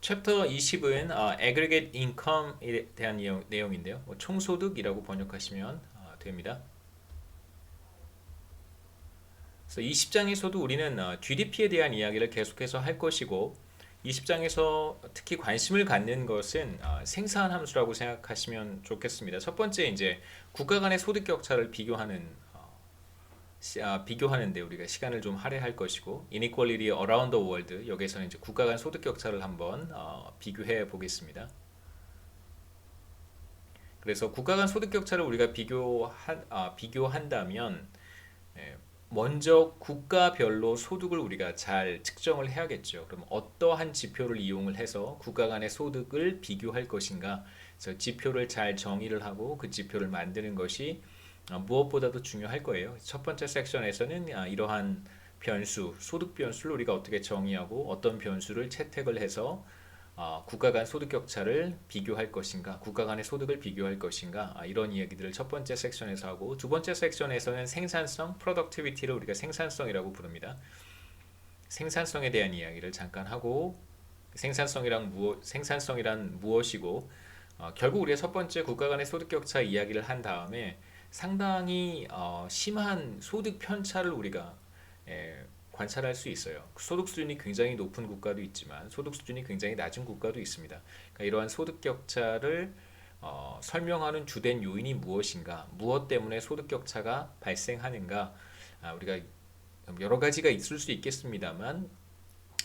챕터 20은 aggregate income에 대한 내용인데요. 총소득이라고 번역하시면 됩니다. 그래서 20장에서도 우리는 GDP에 대한 이야기를 계속해서 할 것이고 20장에서 특히 관심을 갖는 것은 생산 함수라고 생각하시면 좋겠습니다. 첫 번째 이제 국가 간의 소득 격차를 비교하는데 우리가 시간을 좀 할애할 것이고 inequality around the world 여기서는 이제 국가 간 소득 격차를 한번 비교해 보겠습니다. 그래서 국가 간 소득 격차를 우리가 비교한다면 먼저 국가별로 소득을 우리가 잘 측정을 해야겠죠. 그럼 어떠한 지표를 이용을 해서 국가 간의 소득을 비교할 것인가? 그래서 지표를 잘 정의를 하고 그 지표를 만드는 것이 무엇보다도 중요할 거예요. 첫 번째 섹션에서는 이러한 변수, 소득 변수를 우리가 어떻게 정의하고 어떤 변수를 채택을 해서 국가 간 소득 격차를 비교할 것인가, 국가 간의 소득을 비교할 것인가, 이런 이야기들을 첫 번째 섹션에서 하고 두 번째 섹션에서는 생산성, productivity를 우리가 생산성이라고 부릅니다. 생산성에 대한 이야기를 잠깐 하고 생산성이란 무엇이고 결국 우리가 첫 번째 국가 간의 소득 격차 이야기를 한 다음에 상당히 심한 소득 편차를 우리가 관찰할 수 있어요. 소득 수준이 굉장히 높은 국가도 있지만 소득 수준이 굉장히 낮은 국가도 있습니다. 그러니까 이러한 소득 격차를 설명하는 주된 요인이 무엇인가, 무엇 때문에 소득 격차가 발생하는가, 우리가 여러 가지가 있을 수 있겠습니다만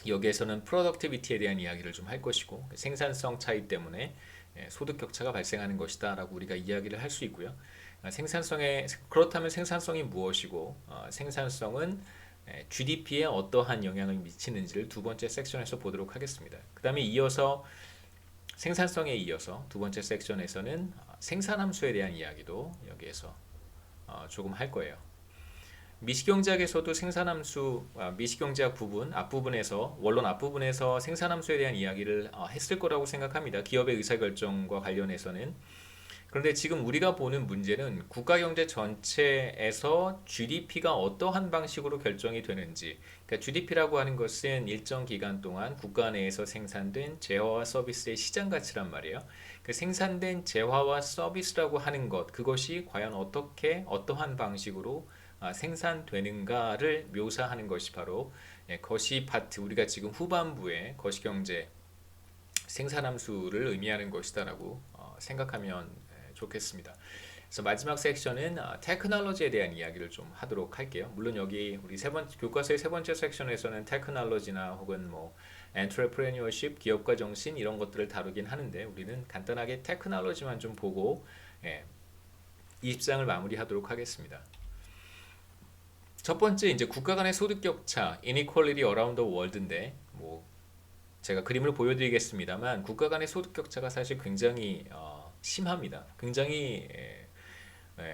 여기에서는 프로덕티비티에 대한 이야기를 좀 할 것이고 생산성 차이 때문에 소득 격차가 발생하는 것이다라고 우리가 이야기를 할 수 있고요. 그렇다면 생산성이 무엇이고 생산성은 GDP에 어떠한 영향을 미치는지를 두 번째 섹션에서 보도록 하겠습니다. 그 다음에 이어서 생산성에 이어서 두 번째 섹션에서는 생산함수에 대한 이야기도 여기에서 조금 할 거예요. 미시경제학에서도 생산함수, 미시경제학 부분, 앞부분에서 원론 앞부분에서 생산함수에 대한 이야기를 했을 거라고 생각합니다. 기업의 의사결정과 관련해서는. 그런데 지금 우리가 보는 문제는 국가경제 전체에서 GDP가 어떠한 방식으로 결정이 되는지, 그러니까 GDP라고 하는 것은 일정 기간 동안 국가 내에서 생산된 재화와 서비스의 시장 가치란 말이에요. 그 생산된 재화와 서비스라고 하는 것, 그것이 과연 어떠한 방식으로 생산되는가를 묘사하는 것이 바로 거시 파트, 우리가 지금 후반부에 거시경제 생산함수를 의미하는 것이다라고 생각하면 좋겠습니다. 그래서 마지막 섹션은 테크놀로지에 대한 이야기를 좀 하도록 할게요. 물론 여기 우리 교과서의 세 번째 섹션에서는 테크놀로지나 혹은 뭐 엔트레프레니어십, 기업가 정신 이런 것들을 다루긴 하는데 우리는 간단하게 테크놀로지만 좀 보고 20장을 마무리하도록 하겠습니다. 첫 번째 이제 국가 간의 소득 격차, inequality around the world인데 뭐 제가 그림을 보여드리겠습니다만 국가 간의 소득 격차가 사실 굉장히 심합니다. 굉장히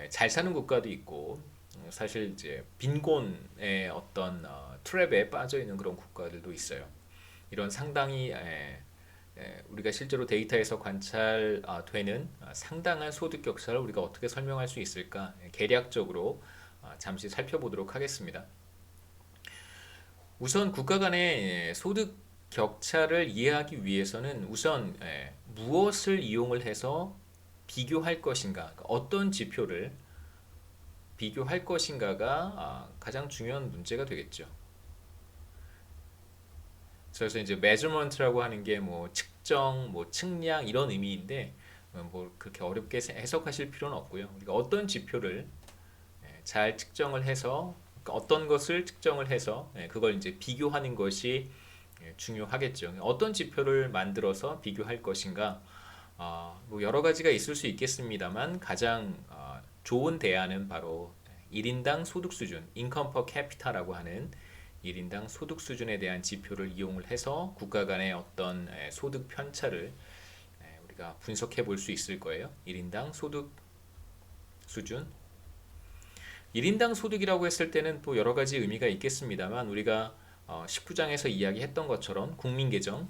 잘 사는 국가도 있고 사실 이제 빈곤의 어떤 트랩에 빠져 있는 그런 국가들도 있어요. 이런 상당히 우리가 실제로 데이터에서 관찰되는 상당한 소득 격차를 우리가 어떻게 설명할 수 있을까? 계략적으로 잠시 살펴보도록 하겠습니다. 우선 국가 간의 소득 격차를 이해하기 위해서는 우선 무엇을 이용을 해서 비교할 것인가, 어떤 지표를 비교할 것인가가 가장 중요한 문제가 되겠죠. 그래서 이제 measurement라고 하는 게 뭐 측정, 뭐 측량 이런 의미인데 뭐 그렇게 어렵게 해석하실 필요는 없고요. 우리가 어떤 지표를 잘 측정을 해서 어떤 것을 측정을 해서 그걸 이제 비교하는 것이 중요하겠죠. 어떤 지표를 만들어서 비교할 것인가? 뭐 여러 가지가 있을 수 있겠습니다만 가장 좋은 대안은 바로 1인당 소득 수준, income per capita라고 하는 1인당 소득 수준에 대한 지표를 이용을 해서 국가 간의 어떤 소득 편차를 우리가 분석해 볼 수 있을 거예요. 1인당 소득 수준. 1인당 소득이라고 했을 때는 또 여러 가지 의미가 있겠습니다만 우리가 19장에서 이야기했던 것처럼 국민계정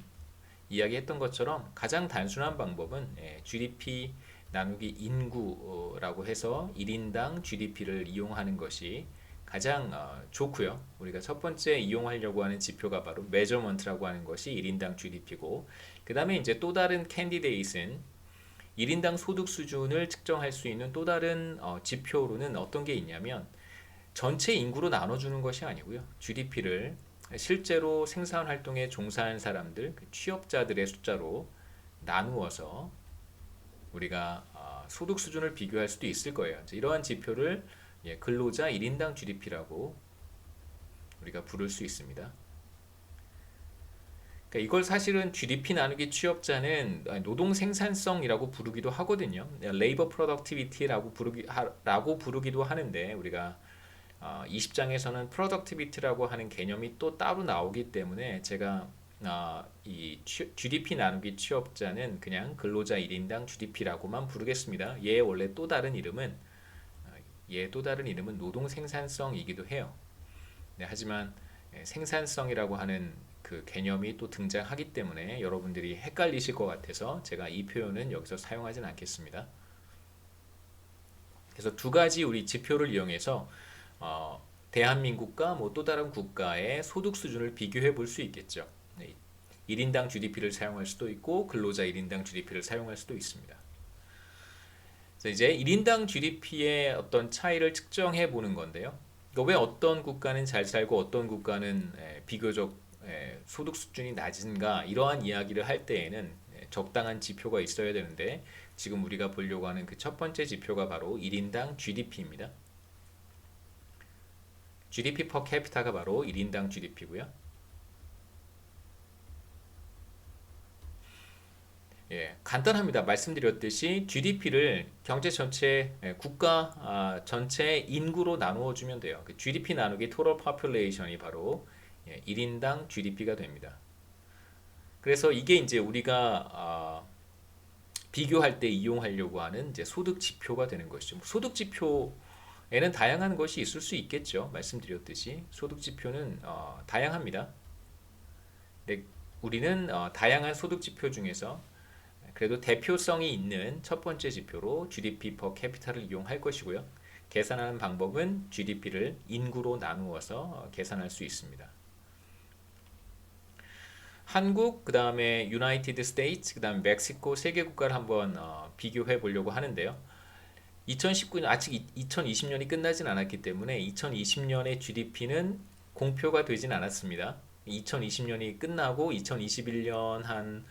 이야기했던 것처럼 가장 단순한 방법은 GDP 나누기 인구라고 해서 1인당 GDP를 이용하는 것이 가장 좋고요. 우리가 첫 번째 이용하려고 하는 지표가 바로 measurement라고 하는 것이 1인당 GDP고, 그 다음에 이제 또 다른 캔디데이트는 1인당 소득 수준을 측정할 수 있는 또 다른 지표로는 어떤 게 있냐면, 전체 인구로 나눠주는 것이 아니고요. GDP를 실제로 생산 활동에 종사한 사람들, 그 취업자들의 숫자로 나누어서 우리가 소득 수준을 비교할 수도 있을 거예요. 이러한 지표를 근로자 1인당 GDP라고 우리가 부를 수 있습니다. 그러니까 이걸 사실은 GDP 나누기 취업자는 노동 생산성이라고 부르기도 하거든요. Labor Productivity라고 부르기도 하는데, 우리가 20장에서는 Productivity라고 하는 개념이 또 따로 나오기 때문에 제가 이 GDP 나누기 취업자는 그냥 근로자 1인당 GDP라고만 부르겠습니다. 얘의 원래 또 다른 이름은 노동 생산성이기도 해요. 네, 하지만 생산성이라고 하는 그 개념이 또 등장하기 때문에 여러분들이 헷갈리실 것 같아서 제가 이 표현은 여기서 사용하진 않겠습니다. 그래서 두 가지 우리 지표를 이용해서 대한민국과 뭐 또 다른 국가의 소득 수준을 비교해 볼 수 있겠죠. 1인당 GDP를 사용할 수도 있고 근로자 1인당 GDP를 사용할 수도 있습니다. 그래서 이제 1인당 GDP의 어떤 차이를 측정해 보는 건데요. 왜 어떤 국가는 잘 살고 어떤 국가는 비교적 소득 수준이 낮은가, 이러한 이야기를 할 때에는 적당한 지표가 있어야 되는데, 지금 우리가 보려고 하는 그 첫 번째 지표가 바로 1인당 GDP입니다. GDP per capita가 바로 1인당 GDP고요. 간단합니다. 말씀드렸듯이 GDP를 경제 전체 국가 전체 인구로 나누어 주면 돼요. 그 GDP 나누기 total population이 바로 1인당 GDP가 됩니다. 그래서 이게 이제 우리가 비교할 때 이용하려고 하는 이제 소득 지표가 되는 것이죠. 소득 지표에는 다양한 것이 있을 수 있겠죠. 말씀드렸듯이 소득 지표는 다양합니다. 근데 우리는 다양한 소득 지표 중에서 그래도 대표성이 있는 첫 번째 지표로 GDP per capita를 이용할 것이고요. 계산하는 방법은 GDP를 인구로 나누어서 계산할 수 있습니다. 한국, 그 다음에 유나이티드 스테이츠, 그 다음에 멕시코 세 개 국가를 한번 비교해 보려고 하는데요. 2019년, 아직 2020년이 끝나진 않았기 때문에 2020년의 GDP는 공표가 되진 않았습니다. 2020년이 끝나고 2021년 한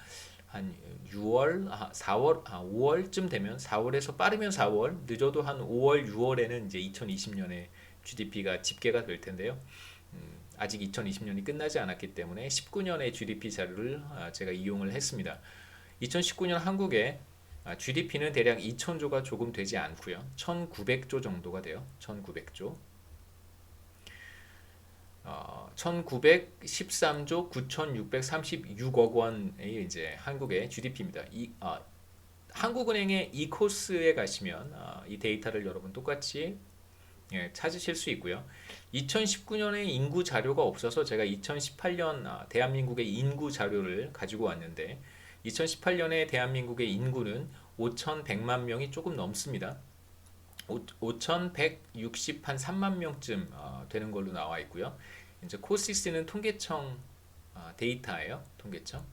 6월, 4월, 5월쯤 되면, 4월에서 빠르면 4월, 늦어도 한 5월, 6월에는 이제 2020년의 GDP가 집계가 될 텐데요. 아직 2020년이 끝나지 않았기 때문에 19년의 GDP 자료를 제가 이용을 했습니다. 2019년 한국의 GDP는 대략 2,000조가 조금 되지 않고요. 1,900조 정도가 돼요. 1,900조. 1913조 9,636억 원의 이제 한국의 GDP입니다. 한국은행의 이코스에 가시면 이 데이터를 여러분 똑같이 찾으실 수 있고요. 2019년에 인구 자료가 없어서 제가 2018년 대한민국의 인구 자료를 가지고 왔는데, 2018년에 대한민국의 인구는 5,100만 명이 조금 넘습니다. 5,163만 명쯤 되는 걸로 나와 있고요. 이제 코시스는 통계청 데이터예요. 통계청.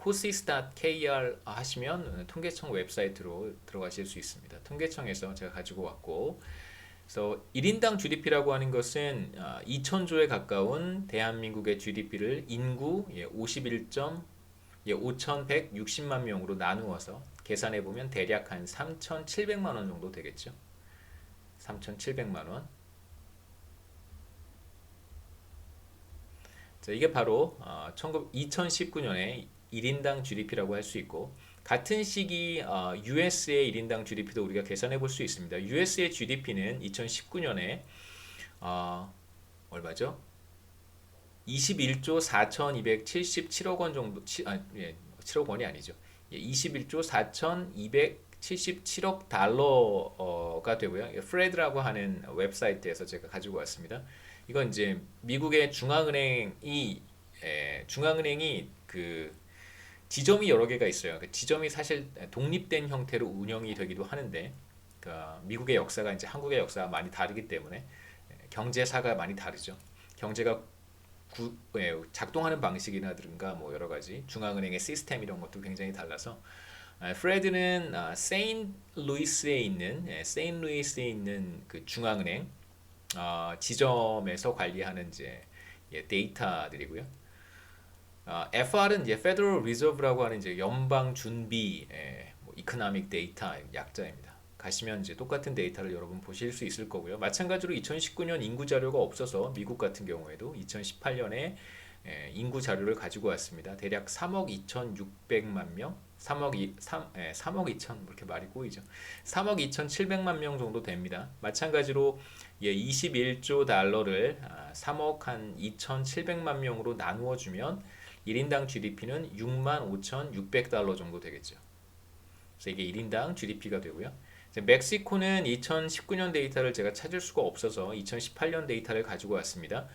cosis.kr 하시면 통계청 웹사이트로 들어가실 수 있습니다. 통계청에서 제가 가지고 왔고, 그래서 1인당 GDP라고 하는 것은 2,000조에 가까운 대한민국의 GDP를 인구 5,160만 명으로 나누어서 계산해 보면 대략 한 3,700만 원 정도 되겠죠. 3,700만 원. 자, 이게 바로 2019년에 1인당 GDP라고 할 수 있고, 같은 시기 US의 1인당 GDP도 우리가 계산해 볼 수 있습니다. US의 GDP는 2019년에 얼마죠? 21조 4,277억 원 정도, 7억 원이 아니죠. 21조 4,277억 달러가 되고요. 프레드라고 하는 웹사이트에서 제가 가지고 왔습니다. 이건 이제 미국의 중앙은행이 그 지점이 여러 개가 있어요. 그 지점이 사실 독립된 형태로 운영이 되기도 하는데, 미국의 역사가 이제 한국의 역사가 많이 다르기 때문에 경제사가 많이 다르죠. 경제가 작동하는 방식이라든가 뭐 여러 가지 중앙은행의 시스템 이런 것도 굉장히 달라서 프레드는 세인루이스에 있는 그 중앙은행 지점에서 관리하는 이제 데이터들이고요. FR은 이제 Federal Reserve라고 하는 이제 연방 준비 뭐 이코노믹 데이터 약자입니다. 가시면 이제 똑같은 데이터를 여러분 보실 수 있을 거고요. 마찬가지로 2019년 인구 자료가 없어서 미국 같은 경우에도 2018년에 인구 자료를 가지고 왔습니다. 대략 3억 2,600만 명, 3억 2천 이렇게 말이 꼬이죠. 3억 2,700만 명 정도 됩니다. 마찬가지로 21조 달러를 3억 한 2,700만 명으로 나누어 주면 1인당 GDP는 65,600달러 정도 되겠죠. 그래서 이게 1인당 GDP가 되고요. 멕시코는 2019년 데이터를 제가 찾을 수가 없어서 2018년 데이터를 가지고 왔습니다.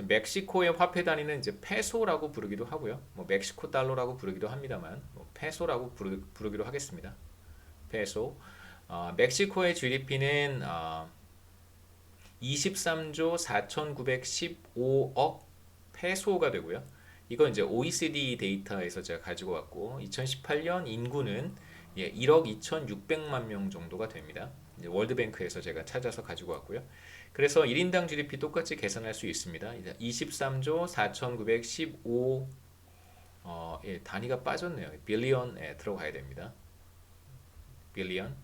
멕시코의 화폐 단위는 이제 페소라고 부르기도 하고요. 뭐 멕시코 달러라고 부르기도 합니다만 뭐 페소라고 부르기로 하겠습니다. 페소. 멕시코의 GDP는 23조 4,915억 페소가 되고요. 이건 이제 OECD 데이터에서 제가 가지고 왔고 2018년 인구는 1억 2,600만 명 정도가 됩니다. 이제 월드뱅크에서 제가 찾아서 가지고 왔고요. 그래서 1인당 GDP 똑같이 계산할 수 있습니다. 23조 4,915 단위가 빠졌네요. 빌리언에 들어가야 됩니다. 빌리언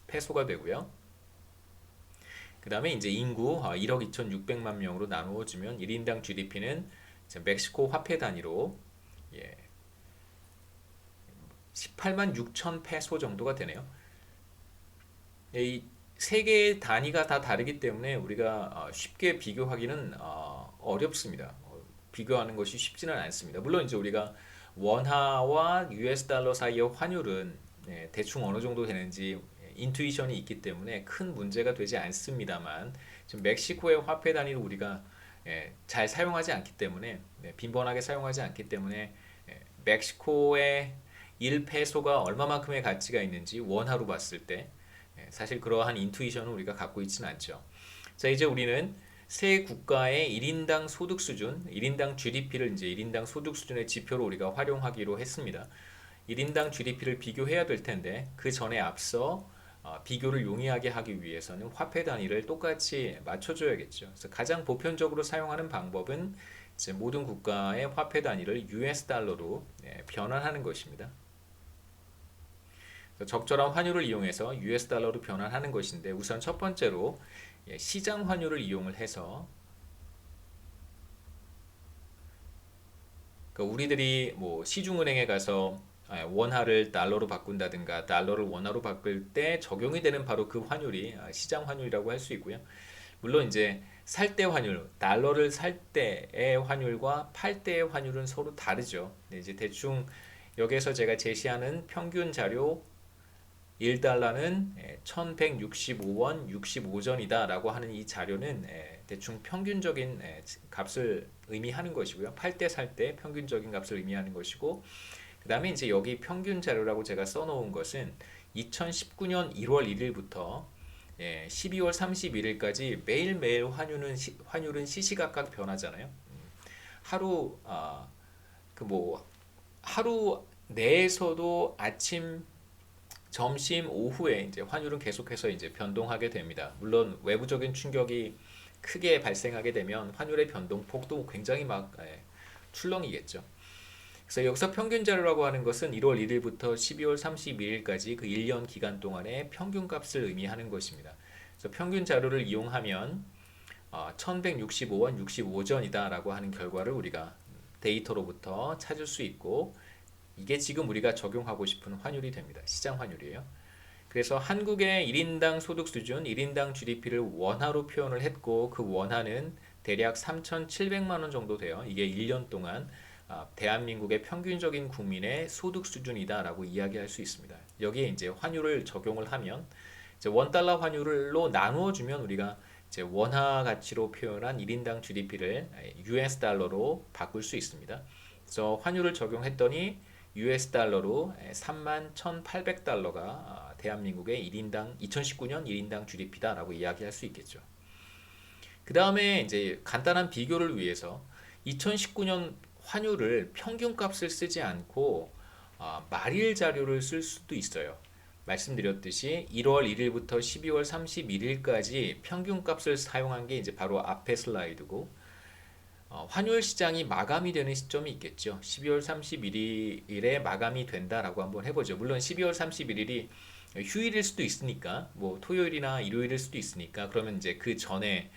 페소가 되고요. 그 다음에 이제 인구 1억 2,600만 명으로 나누어 주면 1인당 GDP는 멕시코 화폐 단위로 18만 6천 페소 정도가 되네요. 이 세 개의 단위가 다 다르기 때문에 우리가 쉽게 비교하기는 어렵습니다. 비교하는 것이 쉽지는 않습니다. 물론 이제 우리가 원화와 US 달러 사이의 환율은 대충 어느 정도 되는지 인투이션이 있기 때문에 큰 문제가 되지 않습니다만 지금 멕시코의 화폐 단위를 우리가 잘 사용하지 않기 때문에 빈번하게 사용하지 않기 때문에 멕시코의 1페소가 얼마만큼의 가치가 있는지 원화로 봤을 때 사실 그러한 인투이션을 우리가 갖고 있지는 않죠. 자, 이제 우리는 세 국가의 1인당 소득 수준, 1인당 GDP를 이제 1인당 소득 수준의 지표로 우리가 활용하기로 했습니다. 1인당 GDP를 비교해야 될 텐데 그 전에 앞서 비교를 용이하게 하기 위해서는 화폐 단위를 똑같이 맞춰줘야겠죠. 그래서 가장 보편적으로 사용하는 방법은 이제 모든 국가의 화폐 단위를 US 달러로 변환하는 것입니다. 적절한 환율을 이용해서 US 달러로 변환하는 것인데 우선 첫 번째로 시장 환율을 이용을 해서 그러니까 우리들이 뭐 시중은행에 가서 원화를 달러로 바꾼다든가 달러를 원화로 바꿀 때 적용이 되는 바로 그 환율이 시장 환율이라고 할 수 있고요. 물론 이제 살 때 환율, 달러를 살 때의 환율과 팔 때의 환율은 서로 다르죠. 이제 대충 여기에서 제가 제시하는 평균 자료 1달러는 1165원 65전이다 라고 하는 이 자료는 대충 평균적인 값을 의미하는 것이고요. 팔 때 살 때 평균적인 값을 의미하는 것이고 그 다음에 이제 여기 평균 자료라고 제가 써놓은 것은 2019년 1월 1일부터 12월 31일까지 매일매일 환율은 시시각각 변하잖아요. 하루 내에서도 아침 점심 오후에 이제 환율은 계속해서 이제 변동하게 됩니다. 물론 외부적인 충격이 크게 발생하게 되면 환율의 변동폭도 굉장히 막 출렁이겠죠. 그래서 여기서 평균 자료라고 하는 것은 1월 1일부터 12월 31일까지 그 1년 기간 동안의 평균 값을 의미하는 것입니다. 그래서 평균 자료를 이용하면 1165원 65전이다 라고 하는 결과를 우리가 데이터로부터 찾을 수 있고 이게 지금 우리가 적용하고 싶은 환율이 됩니다. 시장 환율이에요. 그래서 한국의 1인당 소득 수준, 1인당 GDP를 원화로 표현을 했고 그 원화는 대략 3,700만 원 정도 돼요. 이게 1년 동안 대한민국의 평균적인 국민의 소득 수준이다라고 이야기할 수 있습니다. 여기에 이제 환율을 적용을 하면 이제 원달러 환율로 나누어 주면 우리가 이제 원화 가치로 표현한 1인당 GDP를 US 달러로 바꿀 수 있습니다. 그래서 환율을 적용했더니 US 달러로 31,800달러가 대한민국의 2019년 1인당 GDP다라고 이야기할 수 있겠죠. 그 다음에 이제 간단한 비교를 위해서 2019년 환율을 평균값을 쓰지 않고 말일 자료를 쓸 수도 있어요. 말씀드렸듯이 1월 1일부터 12월 31일까지 평균값을 사용한 게 이제 바로 앞에 슬라이드고, 환율 시장이 마감이 되는 시점이 있겠죠. 12월 31일에 마감이 된다라고 한번 해보죠. 물론 12월 31일이 휴일일 수도 있으니까, 뭐 토요일이나 일요일일 수도 있으니까, 그러면 이제 그 전에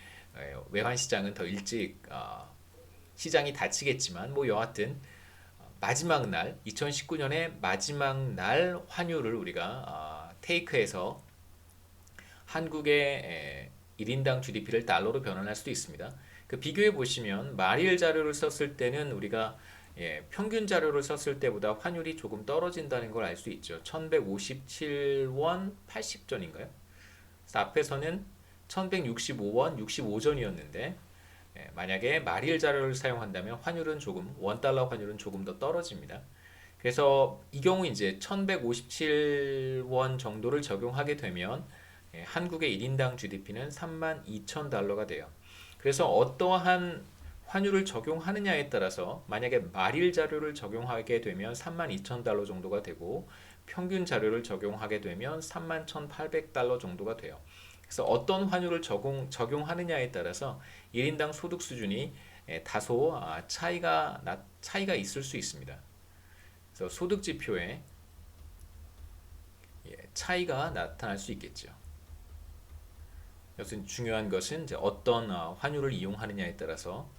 외환 시장은 더 일찍 시장이 닫히겠지만, 뭐 여하튼 마지막 날, 2019년의 마지막 날 환율을 우리가 테이크해서 한국의 1인당 GDP를 달러로 변환할 수도 있습니다. 그 비교해 보시면 말일 자료를 썼을 때는 우리가 평균 자료를 썼을 때보다 환율이 조금 떨어진다는 걸 알 수 있죠. 1157원 80전인가요? 앞에서는 1165원 65전이었는데, 만약에 말일 자료를 사용한다면 환율은 조금, 원달러 환율은 조금 더 떨어집니다. 그래서 이 경우 이제 1157원 정도를 적용하게 되면 한국의 1인당 GDP는 32,000달러가 돼요. 그래서 어떠한 환율을 적용하느냐에 따라서 만약에 말일 자료를 적용하게 되면 32,000달러 정도가 되고, 평균 자료를 적용하게 되면 31,800달러 정도가 돼요. 그래서 어떤 환율을 적용하느냐에 따라서 1인당 소득 수준이 다소 차이가 있을 수 있습니다. 그래서 소득 지표에 차이가 나타날 수 있겠죠. 여튼 중요한 것은 이제 어떤 환율을 이용하느냐에 따라서.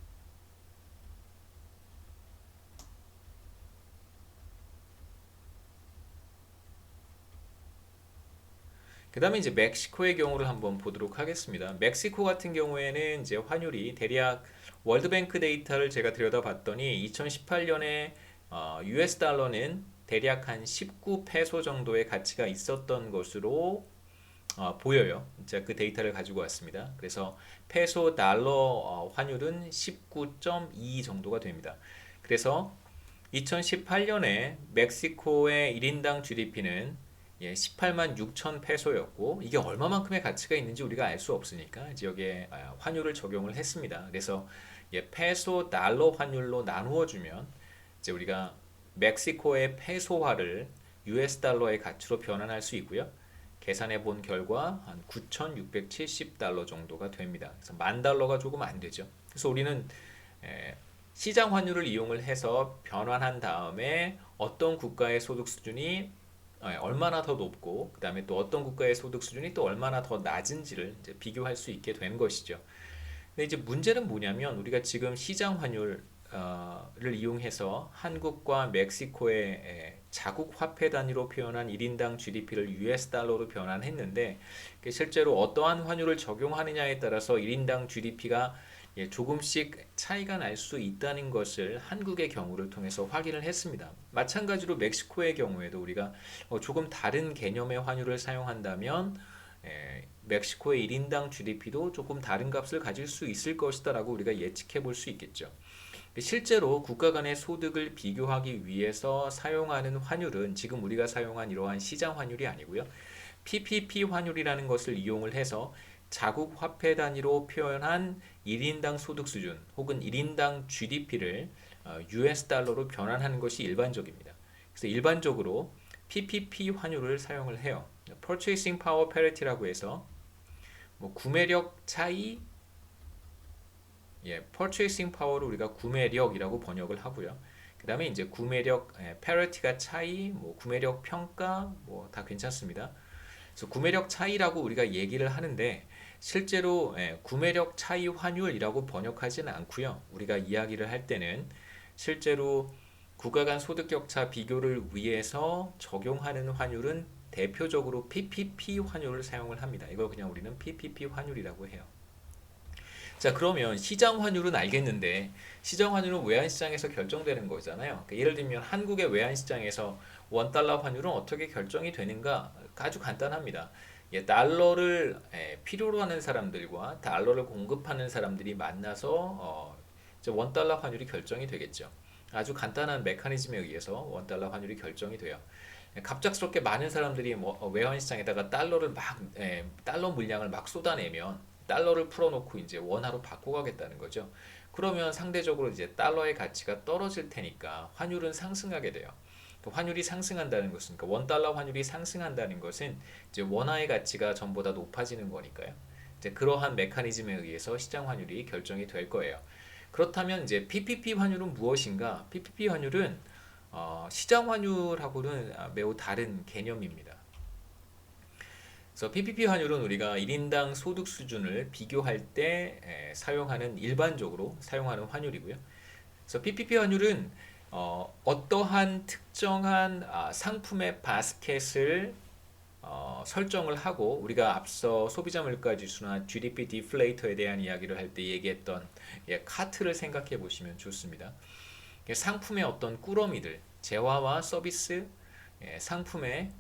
그 다음에 이제 멕시코의 경우를 한번 보도록 하겠습니다. 멕시코 같은 경우에는 이제 환율이 대략 월드뱅크 데이터를 제가 들여다봤더니 2018년에 US 달러는 대략 한 19페소 정도의 가치가 있었던 것으로 보여요. 제가 그 데이터를 가지고 왔습니다. 그래서 페소 달러 환율은 19.2 정도가 됩니다. 그래서 2018년에 멕시코의 1인당 GDP는 18만 6천 페소였고, 이게 얼마만큼의 가치가 있는지 우리가 알 수 없으니까 이제 여기에 환율을 적용을 했습니다. 그래서 페소 달러 환율로 나누어 주면 이제 우리가 멕시코의 페소화를 US 달러의 가치로 변환할 수 있고요. 계산해 본 결과 한 9,670달러 정도가 됩니다. 그래서 10,000달러가 조금 안 되죠. 그래서 우리는 시장 환율을 이용을 해서 변환한 다음에 어떤 국가의 소득 수준이 얼마나 더 높고, 그 다음에 또 어떤 국가의 소득 수준이 또 얼마나 더 낮은지를 이제 비교할 수 있게 된 것이죠. 근데 이제 문제는 뭐냐면, 우리가 지금 시장 환율을 이용해서 한국과 멕시코의 자국 화폐 단위로 표현한 1인당 GDP를 US 달러로 변환했는데, 실제로 어떠한 환율을 적용하느냐에 따라서 1인당 GDP가 조금씩 차이가 날 수 있다는 것을 한국의 경우를 통해서 확인을 했습니다. 마찬가지로 멕시코의 경우에도 우리가 조금 다른 개념의 환율을 사용한다면 멕시코의 1인당 GDP도 조금 다른 값을 가질 수 있을 것이다 라고 우리가 예측해 볼 수 있겠죠. 실제로 국가 간의 소득을 비교하기 위해서 사용하는 환율은 지금 우리가 사용한 이러한 시장 환율이 아니고요. PPP 환율이라는 것을 이용을 해서 자국 화폐 단위로 표현한 1인당 소득 수준 혹은 1인당 GDP를 US 달러로 변환하는 것이 일반적입니다. 그래서 일반적으로 PPP 환율을 사용을 해요. Purchasing Power Parity라고 해서 뭐 구매력 차이, Purchasing Power를 우리가 구매력이라고 번역을 하고요. 그 다음에 이제 구매력 parity가 차이, 뭐 구매력 평가, 뭐 다 괜찮습니다. 그래서 구매력 차이라고 우리가 얘기를 하는데, 실제로 구매력 차이 환율이라고 번역하지는 않고요. 우리가 이야기를 할 때는 실제로 국가 간 소득 격차 비교를 위해서 적용하는 환율은 대표적으로 PPP 환율을 사용을 합니다. 이걸 그냥 우리는 PPP 환율이라고 해요. 자, 그러면 시장 환율은 알겠는데, 시장 환율은 외환시장에서 결정되는 거잖아요. 그러니까 예를 들면 한국의 외환시장에서 원달러 환율은 어떻게 결정이 되는가? 아주 간단합니다. 달러를 필요로 하는 사람들과 달러를 공급하는 사람들이 만나서 원달러 환율이 결정이 되겠죠. 아주 간단한 메커니즘에 의해서 원달러 환율이 결정이 돼요. 갑작스럽게 많은 사람들이 외환시장에다가 달러 물량을 막 쏟아내면 달러를 풀어놓고 이제 원화로 바꿔가겠다는 거죠. 그러면 상대적으로 이제 달러의 가치가 떨어질 테니까 환율은 상승하게 돼요. 환율이 상승한다는 것은, 그러니까 원 달러 환율이 상승한다는 것은 이제 원화의 가치가 전보다 높아지는 거니까요. 이제 그러한 메커니즘에 의해서 시장 환율이 결정이 될 거예요. 그렇다면 이제 PPP 환율은 무엇인가? PPP 환율은 시장 환율하고는 매우 다른 개념입니다. 그래서 PPP 환율은 우리가 1인당 소득 수준을 비교할 때 사용하는 일반적으로 사용하는 환율이고요. 그래서 PPP 환율은 어떠한 특정한 상품의 바스켓을 설정을 하고 우리가 앞서 소비자 물가 지수나 GDP 디플레이터에 대한 이야기를 할 때 얘기했던 카트를 생각해 보시면 좋습니다. 상품의 어떤 꾸러미들, 재화와 서비스, 상품의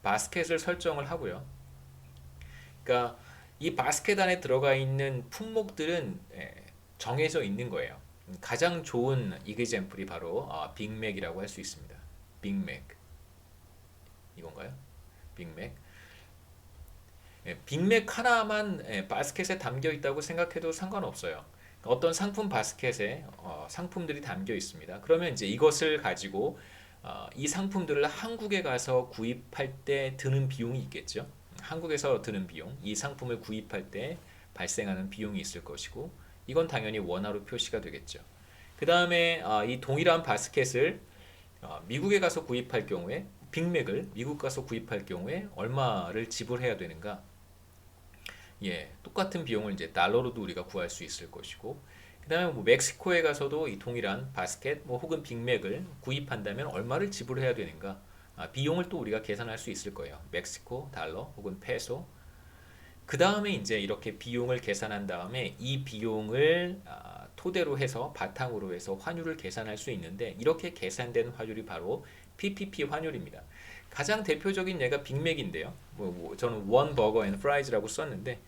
바스켓을 설정을 하고요. 그러니까 이 바스켓 안에 들어가 있는 품목들은 정해져 있는 거예요. 가장 좋은 이그젬플이 바로 빅맥이라고 할 수 있습니다. 빅맥 이건가요? 빅맥. 빅맥 하나만 바스켓에 담겨 있다고 생각해도 상관없어요. 어떤 상품 바스켓에 상품들이 담겨 있습니다. 그러면 이제 이것을 가지고 이 상품들을 한국에 가서 구입할 때 드는 비용이 있겠죠. 한국에서 드는 비용, 이 상품을 구입할 때 발생하는 비용이 있을 것이고, 이건 당연히 원화로 표시가 되겠죠. 그 다음에 이 동일한 바스켓을 미국에 가서 구입할 경우에, 빅맥을 미국 가서 구입할 경우에 얼마를 지불해야 되는가? 똑같은 비용을 이제 달러로도 우리가 구할 수 있을 것이고, 그 다음에 뭐 멕시코에 가서도 이 동일한 바스켓 혹은 빅맥을 구입한다면 얼마를 지불해야 되는가? 비용을 또 우리가 계산할 수 있을 거예요. 멕시코 달러 혹은 페소. 그 다음에 이제 이렇게 비용을 계산한 다음에 이 비용을 토대로 해서 바탕으로 해서 환율을 계산할 수 있는데, 이렇게 계산된 환율이 바로 PPP 환율입니다. 가장 대표적인 예가 빅맥인데요. 저는 원 버거 앤 프라이즈라고 썼는데,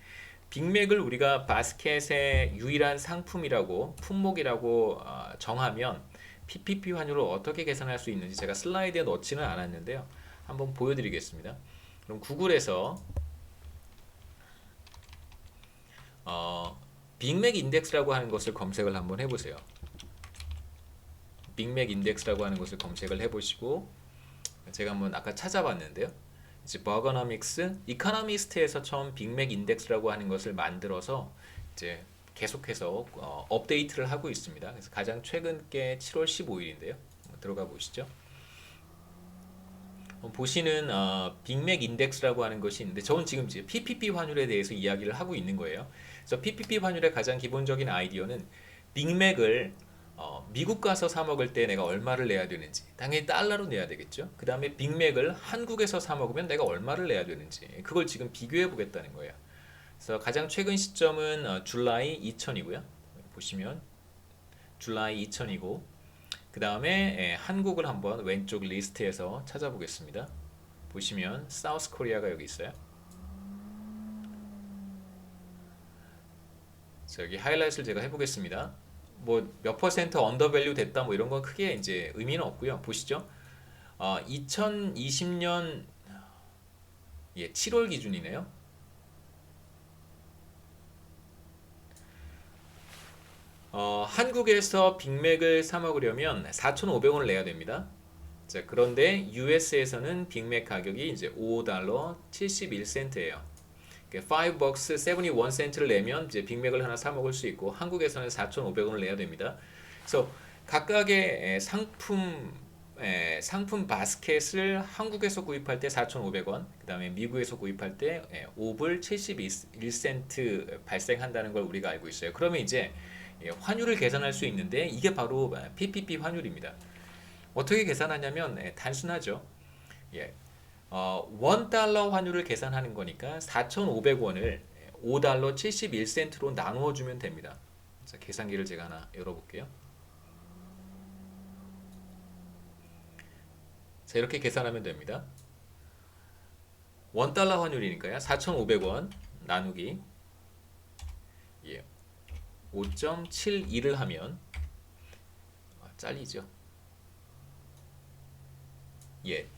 빅맥을 우리가 바스켓의 유일한 상품이라고, 품목이라고 정하면 PPP 환율을 어떻게 계산할 수 있는지 제가 슬라이드에 넣지는 않았는데요. 한번 보여드리겠습니다. 그럼 구글에서 빅맥 인덱스라고 하는 것을 검색을 한번 해보세요. 빅맥 인덱스라고 하는 것을 검색을 해보시고, 제가 한번 아까 찾아봤는데요. 이제 버거너믹스, 이코노미스트에서 처음 빅맥 인덱스라고 하는 것을 만들어서 이제 계속해서 업데이트를 하고 있습니다. 그래서 가장 최근 게 7월 15일인데요. 들어가 보시죠. 보시는 빅맥 인덱스라고 하는 것이 있는데, 저는 지금 PPP 환율에 대해서 이야기를 하고 있는 거예요. 그래서 PPP 환율의 가장 기본적인 아이디어는 빅맥을 미국 가서 사 먹을 때 내가 얼마를 내야 되는지, 당연히 달러로 내야 되겠죠. 그 다음에 빅맥을 한국에서 사 먹으면 내가 얼마를 내야 되는지, 그걸 지금 비교해 보겠다는 거예요. 그래서 가장 최근 시점은 줄라이 2000이고요. 보시면 줄라이 2000이고, 그 다음에 한국을 한번 왼쪽 리스트에서 찾아보겠습니다. 보시면 사우스 코리아가 여기 있어요. 자, 여기 하이라이트를 제가 해보겠습니다. 뭐 몇 퍼센트 언더밸류 됐다 뭐 이런 건 크게 이제 의미는 없고요. 보시죠. 2020년 7월 기준이네요. 한국에서 빅맥을 사 먹으려면 4,500원을 내야 됩니다. 자, 그런데 US에서는 빅맥 가격이 이제 5달러 71센트예요. 5bucks 71센트를 내면 이제 빅맥을 하나 사 먹을 수 있고, 한국에서는 4,500원을 내야 됩니다. 그래서 각각의 상품 바스켓을 한국에서 구입할 때 4,500원, 그 다음에 미국에서 구입할 때 5불 71센트 발생한다는 걸 우리가 알고 있어요. 그러면 이제 환율을 계산할 수 있는데, 이게 바로 PPP 환율입니다. 어떻게 계산하냐면 단순하죠. $1 환율을 계산하는 거니까 4,500원을 5달러 71센트로 나누어 주면 됩니다. 자, 계산기를 제가 하나 열어볼게요. 자, 이렇게 계산하면 됩니다. $1 환율이니까요. 4,500원 나누기 5.72를 하면 잘리죠.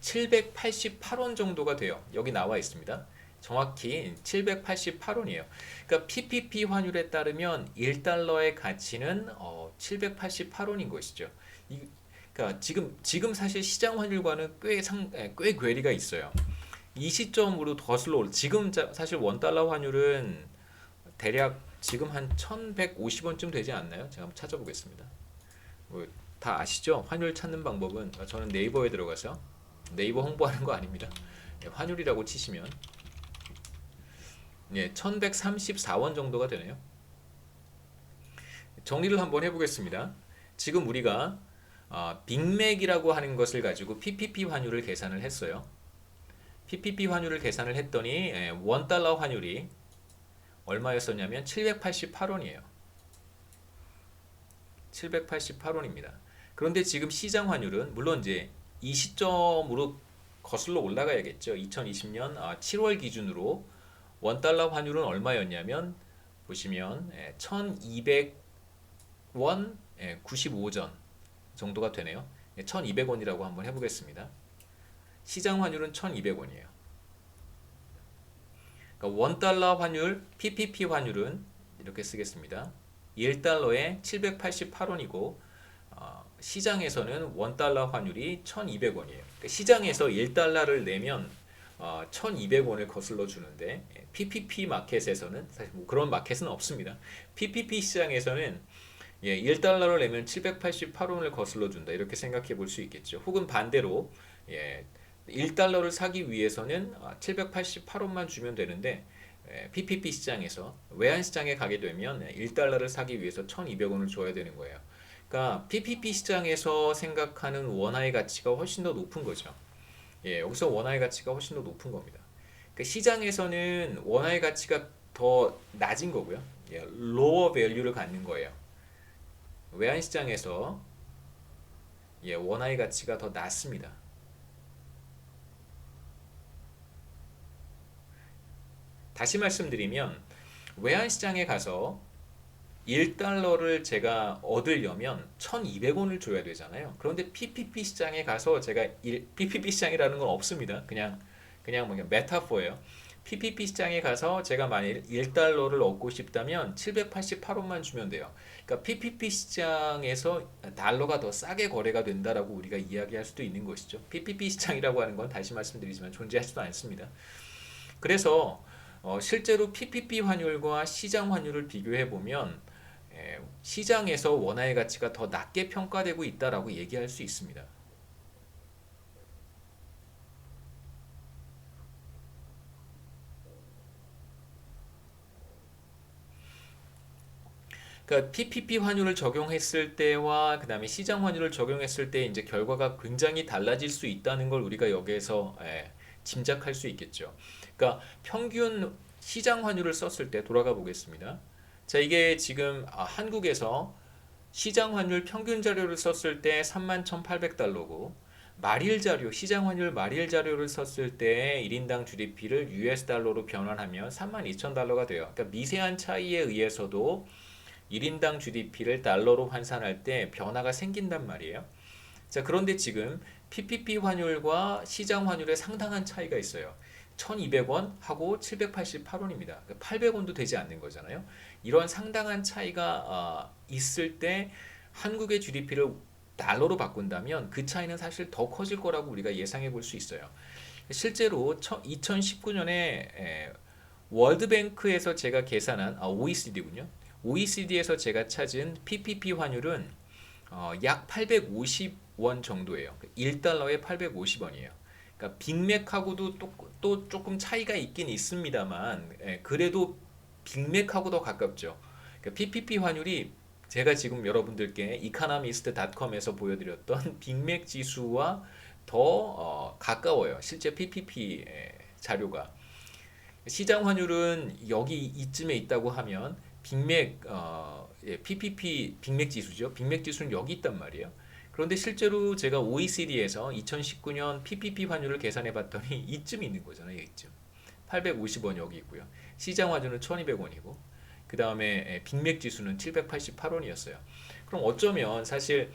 788원 정도가 돼요. 여기 나와 있습니다. 정확히 788원이에요. 그러니까 PPP 환율에 따르면 1달러의 가치는 788원인 것이죠. 그러니까 지금 사실 시장 환율과는 꽤 괴리가 있어요. 이 시점으로 거슬러 올 지금 사실 원 달러 환율은 대략 지금 한 1150원쯤 되지 않나요? 제가 한번 찾아보겠습니다. 뭐, 다 아시죠? 환율 찾는 방법은 저는 네이버에 들어가서 네이버 홍보하는 거 아닙니다. 환율이라고 치시면 1134원 정도가 되네요. 정리를 한번 해보겠습니다. 지금 우리가 빅맥이라고 하는 것을 가지고 PPP 환율을 계산을 했어요. PPP 환율을 계산을 했더니 원 달러 환율이 얼마였었냐면 788원이에요. 788원입니다. 그런데 지금 시장 환율은 물론 이제 이 시점으로 거슬러 올라가야겠죠. 2020년 7월 기준으로 원 달러 환율은 얼마였냐면 보시면 1200원 95전 정도가 되네요. 1200원이라고 한번 해보겠습니다. 시장 환율은 1200원이에요. 그러니까 원 달러 환율, PPP 환율은 이렇게 쓰겠습니다. 1달러에 788원이고 시장에서는 원 달러 환율이 1200원이에요. 그러니까 시장에서 1달러를 내면 1200원을 거슬러 주는데 PPP 마켓에서는 사실 뭐 그런 마켓은 없습니다. PPP 시장에서는 1달러를 내면 788원을 거슬러 준다. 이렇게 생각해 볼 수 있겠죠. 혹은 반대로 1달러를 사기 위해서는 788원만 주면 되는데 PPP 시장에서 외환시장에 가게 되면 1달러를 사기 위해서 1200원을 줘야 되는 거예요. 그러니까 PPP 시장에서 생각하는 원화의 가치가 훨씬 더 높은 거죠. 여기서 원화의 가치가 훨씬 더 높은 겁니다. 그러니까 시장에서는 원화의 가치가 더 낮은 거고요. lower value를 갖는 거예요. 외환시장에서 원화의 가치가 더 낮습니다. 다시 말씀드리면 외환시장에 가서 1달러를 제가 얻으려면 1200원을 줘야 되잖아요. 그런데 PPP 시장에 가서 제가 PPP 시장이라는 건 없습니다. 그냥 메타포예요. PPP 시장에 가서 제가 만일 1달러를 얻고 싶다면 788원만 주면 돼요. 그러니까 PPP 시장에서 달러가 더 싸게 거래가 된다라고 우리가 이야기할 수도 있는 것이죠. PPP 시장이라고 하는 건 다시 말씀드리지만 존재하지도 않습니다. 그래서 실제로 PPP 환율과 시장 환율을 비교해 보면 시장에서 원화의 가치가 더 낮게 평가되고 있다라고 얘기할 수 있습니다. 그러니까 PPP 환율을 적용했을 때와 그다음에 시장 환율을 적용했을 때 이제 결과가 굉장히 달라질 수 있다는 걸 우리가 여기에서 짐작할 수 있겠죠. 그러니까 평균 시장 환율을 썼을 때 돌아가 보겠습니다. 자, 이게 지금 한국에서 시장 환율 평균 자료를 썼을 때 31,800달러고 말일 자료, 시장 환율 말일 자료를 썼을 때 1인당 GDP를 US 달러로 변환하면 32,000달러가 돼요. 그러니까 미세한 차이에 의해서도 1인당 GDP를 달러로 환산할 때 변화가 생긴단 말이에요. 자, 그런데 지금 PPP 환율과 시장 환율에 상당한 차이가 있어요. 1200원 하고 788원입니다. 800원도 되지 않는 거잖아요. 이런 상당한 차이가 있을 때 한국의 GDP를 달러로 바꾼다면 그 차이는 사실 더 커질 거라고 우리가 예상해 볼 수 있어요. 실제로 2019년에 월드뱅크에서 제가 계산한 OECD군요. OECD에서 제가 찾은 PPP 환율은 약 850원 정도예요. 1달러에 850원이에요. 그러니까 빅맥하고도 또 조금 차이가 있긴 있습니다만 그래도 빅맥하고 더 가깝죠. 그러니까 PPP 환율이 제가 지금 여러분들께 이카노미스트.com에서 보여드렸던 빅맥 지수와 더 가까워요. 실제 PPP 자료가. 시장 환율은 여기 이쯤에 있다고 하면 빅맥 PPP 빅맥 지수죠. 빅맥 지수는 여기 있단 말이에요. 그런데 실제로 제가 OECD에서 2019년 PPP 환율을 계산해 봤더니 이쯤 있는 거잖아요. 이쯤. 850원 여기 있고요. 시장 환율은 1200원이고 그 다음에 빅맥 지수는 788원이었어요. 그럼 어쩌면 사실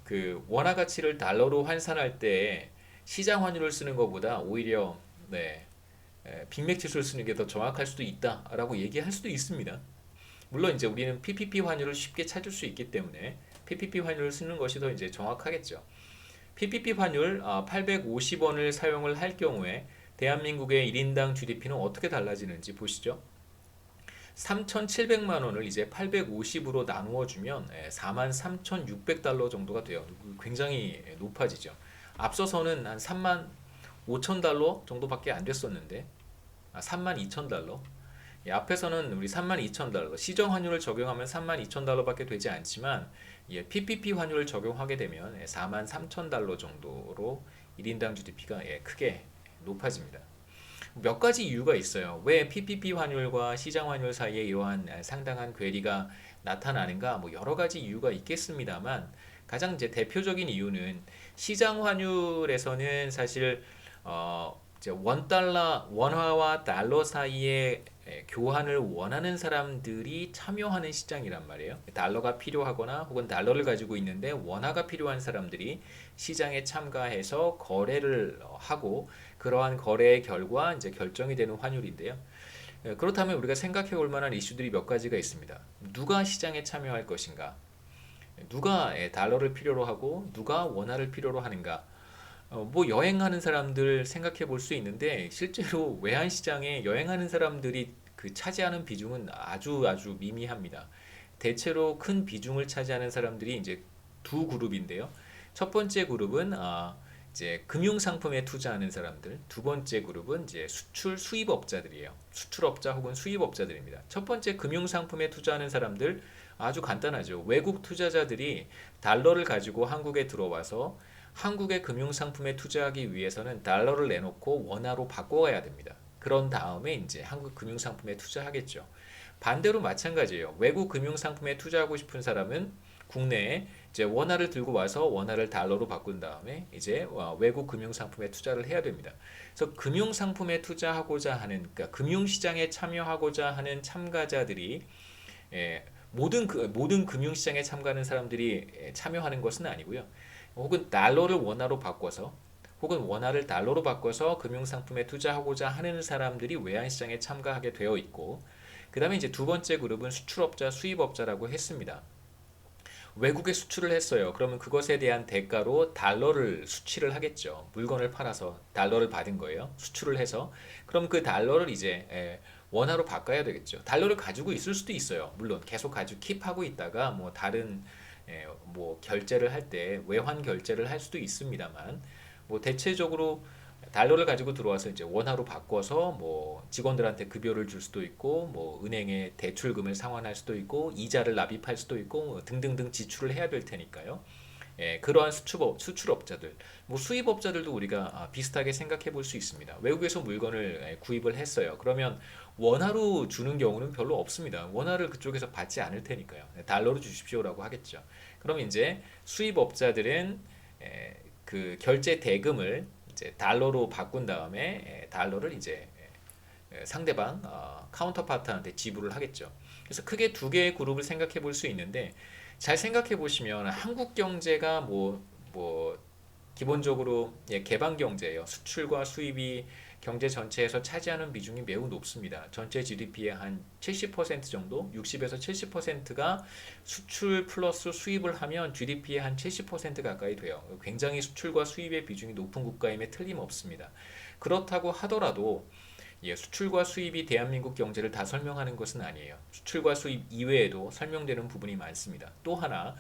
그 원화 가치를 달러로 환산할 때 시장 환율을 쓰는 것보다 오히려 빅맥 지수를 쓰는 게 더 정확할 수도 있다라고 얘기할 수도 있습니다. 물론 이제 우리는 PPP 환율을 쉽게 찾을 수 있기 때문에 PPP 환율을 쓰는 것이 더 이제 정확하겠죠. PPP 환율 850원을 사용을 할 경우에 대한민국의 1인당 GDP는 어떻게 달라지는지 보시죠. 3,700만 원을 이제 850으로 나누어 주면 43,600달러 정도가 돼요. 굉장히 높아지죠. 앞서서는 한 3만 5천 달러 정도밖에 안 됐었는데 3만 2천 달러. 앞에서는 우리 3만 2천 달러 시정 환율을 적용하면 3만 2천 달러밖에 되지 않지만 PPP 환율을 적용하게 되면 4만 3천 달러 정도로 1인당 GDP가 크게 높아집니다. 몇 가지 이유가 있어요. 왜 PPP 환율과 시장 환율 사이에 이러한 상당한 괴리가 나타나는가? 뭐 여러 가지 이유가 있겠습니다만 가장 이제 대표적인 이유는 시장 환율에서는 사실 이제 원화와 달러 사이에 교환을 원하는 사람들이 참여하는 시장이란 말이에요. 달러가 필요하거나 혹은 달러를 가지고 있는데 원화가 필요한 사람들이 시장에 참가해서 거래를 하고 그러한 거래의 결과 이제 결정이 되는 환율인데요. 그렇다면 우리가 생각해 볼 만한 이슈들이 몇 가지가 있습니다. 누가 시장에 참여할 것인가? 누가 달러를 필요로 하고 누가 원화를 필요로 하는가? 뭐 여행하는 사람들 생각해 볼 수 있는데 실제로 외환 시장에 여행하는 사람들이 그 차지하는 비중은 아주 미미합니다. 대체로 큰 비중을 차지하는 사람들이 이제 두 그룹인데요. 첫 번째 그룹은 이제 금융 상품에 투자하는 사람들, 두 번째 그룹은 이제 수출 수입업자들이에요. 수출업자 혹은 수입업자들입니다. 첫 번째 금융 상품에 투자하는 사람들 아주 간단하죠. 외국 투자자들이 달러를 가지고 한국에 들어와서 한국의 금융상품에 투자하기 위해서는 달러를 내놓고 원화로 바꿔야 됩니다. 그런 다음에 이제 한국 금융상품에 투자하겠죠. 반대로 마찬가지예요. 외국 금융상품에 투자하고 싶은 사람은 국내에 이제 원화를 들고 와서 원화를 달러로 바꾼 다음에 이제 외국 금융상품에 투자를 해야 됩니다. 그래서 금융상품에 투자하고자 하는, 그러니까 금융시장에 참여하고자 하는 참가자들이 모든 금융시장에 참가하는 사람들이 참여하는 것은 아니고요. 혹은 달러를 원화로 바꿔서 혹은 원화를 달러로 바꿔서 금융상품에 투자하고자 하는 사람들이 외환시장에 참가하게 되어 있고, 그 다음에 이제 두 번째 그룹은 수출업자, 수입업자라고 했습니다. 외국에 수출을 했어요. 그러면 그것에 대한 대가로 달러를 수취를 하겠죠. 물건을 팔아서 달러를 받은 거예요. 수출을 해서. 그럼 그 달러를 이제 원화로 바꿔야 되겠죠. 달러를 가지고 있을 수도 있어요. 물론 계속 가지고 킵하고 있다가 뭐 다른 뭐 결제를 할 때 외환 결제를 할 수도 있습니다만 뭐 대체적으로 달러를 가지고 들어와서 이제 원화로 바꿔서 뭐 직원들한테 급여를 줄 수도 있고 뭐 은행에 대출금을 상환할 수도 있고 이자를 납입할 수도 있고 뭐 등등등 지출을 해야 될 테니까요. 그러한 수출업자들, 뭐 수입업자들도 우리가 비슷하게 생각해 볼 수 있습니다. 외국에서 물건을 구입을 했어요. 그러면 원화로 주는 경우는 별로 없습니다. 원화를 그쪽에서 받지 않을 테니까요. 달러로 주십시오라고 하겠죠. 그럼 이제 수입업자들은 그 결제 대금을 이제 달러로 바꾼 다음에 달러를 이제 상대방 카운터파트한테 지불을 하겠죠. 그래서 크게 두 개의 그룹을 생각해 볼 수 있는데 잘 생각해 보시면 한국 경제가 뭐 기본적으로 개방 경제예요. 수출과 수입이 경제 전체에서 차지하는 비중이 매우 높습니다. 전체 GDP의 한 70% 정도, 60에서 70%가 수출 플러스 수입을 하면 GDP의 한 70% 가까이 돼요. 굉장히 수출과 수입의 비중이 높은 국가임에 틀림없습니다. 그렇다고 하더라도 수출과 수입이 대한민국 경제를 다 설명하는 것은 아니에요. 수출과 수입 이외에도 설명되는 부분이 많습니다. 또 하나,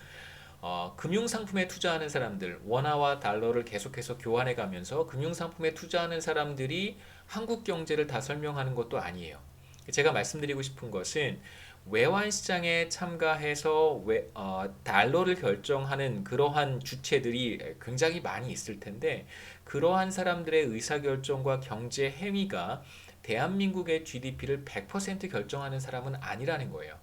금융상품에 투자하는 사람들, 원화와 달러를 계속해서 교환해 가면서 금융상품에 투자하는 사람들이 한국 경제를 다 설명하는 것도 아니에요. 제가 말씀드리고 싶은 것은 외환시장에 참가해서 달러를 결정하는 그러한 주체들이 굉장히 많이 있을 텐데 그러한 사람들의 의사결정과 경제 행위가 대한민국의 GDP를 100% 결정하는 사람은 아니라는 거예요.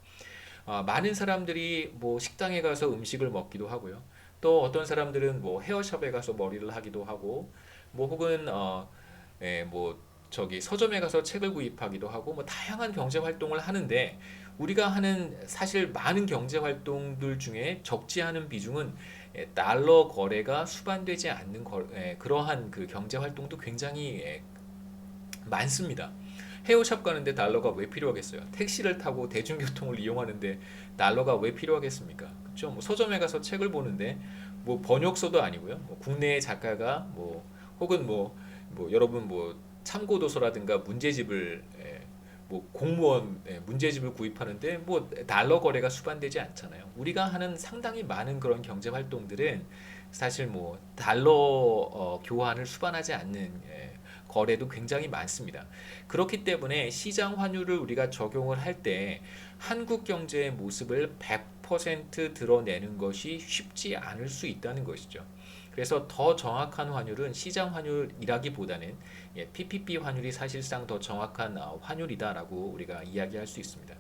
많은 사람들이 뭐 식당에 가서 음식을 먹기도 하고요. 또 어떤 사람들은 뭐 헤어샵에 가서 머리를 하기도 하고, 뭐 혹은 뭐 저기 서점에 가서 책을 구입하기도 하고, 뭐 다양한 경제 활동을 하는데 우리가 하는 사실 많은 경제 활동들 중에 적지 않은 비중은 달러 거래가 수반되지 않는 그러한 그 경제 활동도 굉장히 많습니다. 헤어샵 가는데 달러가 왜 필요하겠어요? 택시를 타고 대중교통을 이용하는데 달러가 왜 필요하겠습니까? 그렇죠? 뭐 서점에 가서 책을 보는데 뭐 번역서도 아니고요. 뭐 국내의 작가가 뭐 혹은 뭐 여러분 뭐 참고도서라든가 문제집을 뭐 공무원 문제집을 구입하는데 뭐 달러 거래가 수반되지 않잖아요. 우리가 하는 상당히 많은 그런 경제 활동들은 사실 뭐 달러 교환을 수반하지 않는 거래도 굉장히 많습니다. 그렇기 때문에 시장 환율을 우리가 적용을 할 때 한국 경제의 모습을 100% 드러내는 것이 쉽지 않을 수 있다는 것이죠. 그래서 더 정확한 환율은 시장 환율이라기보다는 PPP 환율이 사실상 더 정확한 환율이다라고 우리가 이야기할 수 있습니다.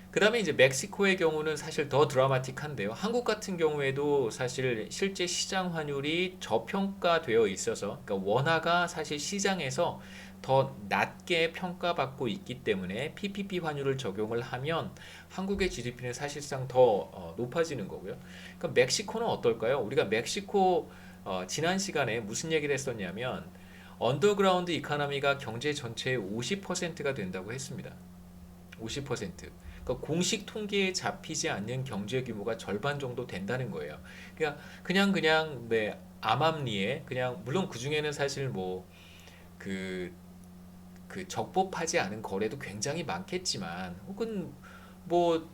그 다음에 이제 멕시코의 경우는 사실 더 드라마틱한데요. 한국 같은 경우에도 사실 실제 시장 환율이 저평가되어 있어서, 그러니까 원화가 사실 시장에서 더 낮게 평가받고 있기 때문에 PPP 환율을 적용을 하면 한국의 GDP는 사실상 더 높아지는 거고요. 그럼 멕시코는 어떨까요? 우리가 멕시코 지난 시간에 무슨 얘기를 했었냐면 언더그라운드 이코노미가 경제 전체의 50%가 된다고 했습니다. 50%. 그러니까 공식 통계에 잡히지 않는 경제 규모가 절반 정도 된다는 거예요. 그러니까 그냥 네, 암암리에 그냥 물론 그 중에는 사실 뭐그 적법하지 않은 거래도 굉장히 많겠지만 혹은 뭐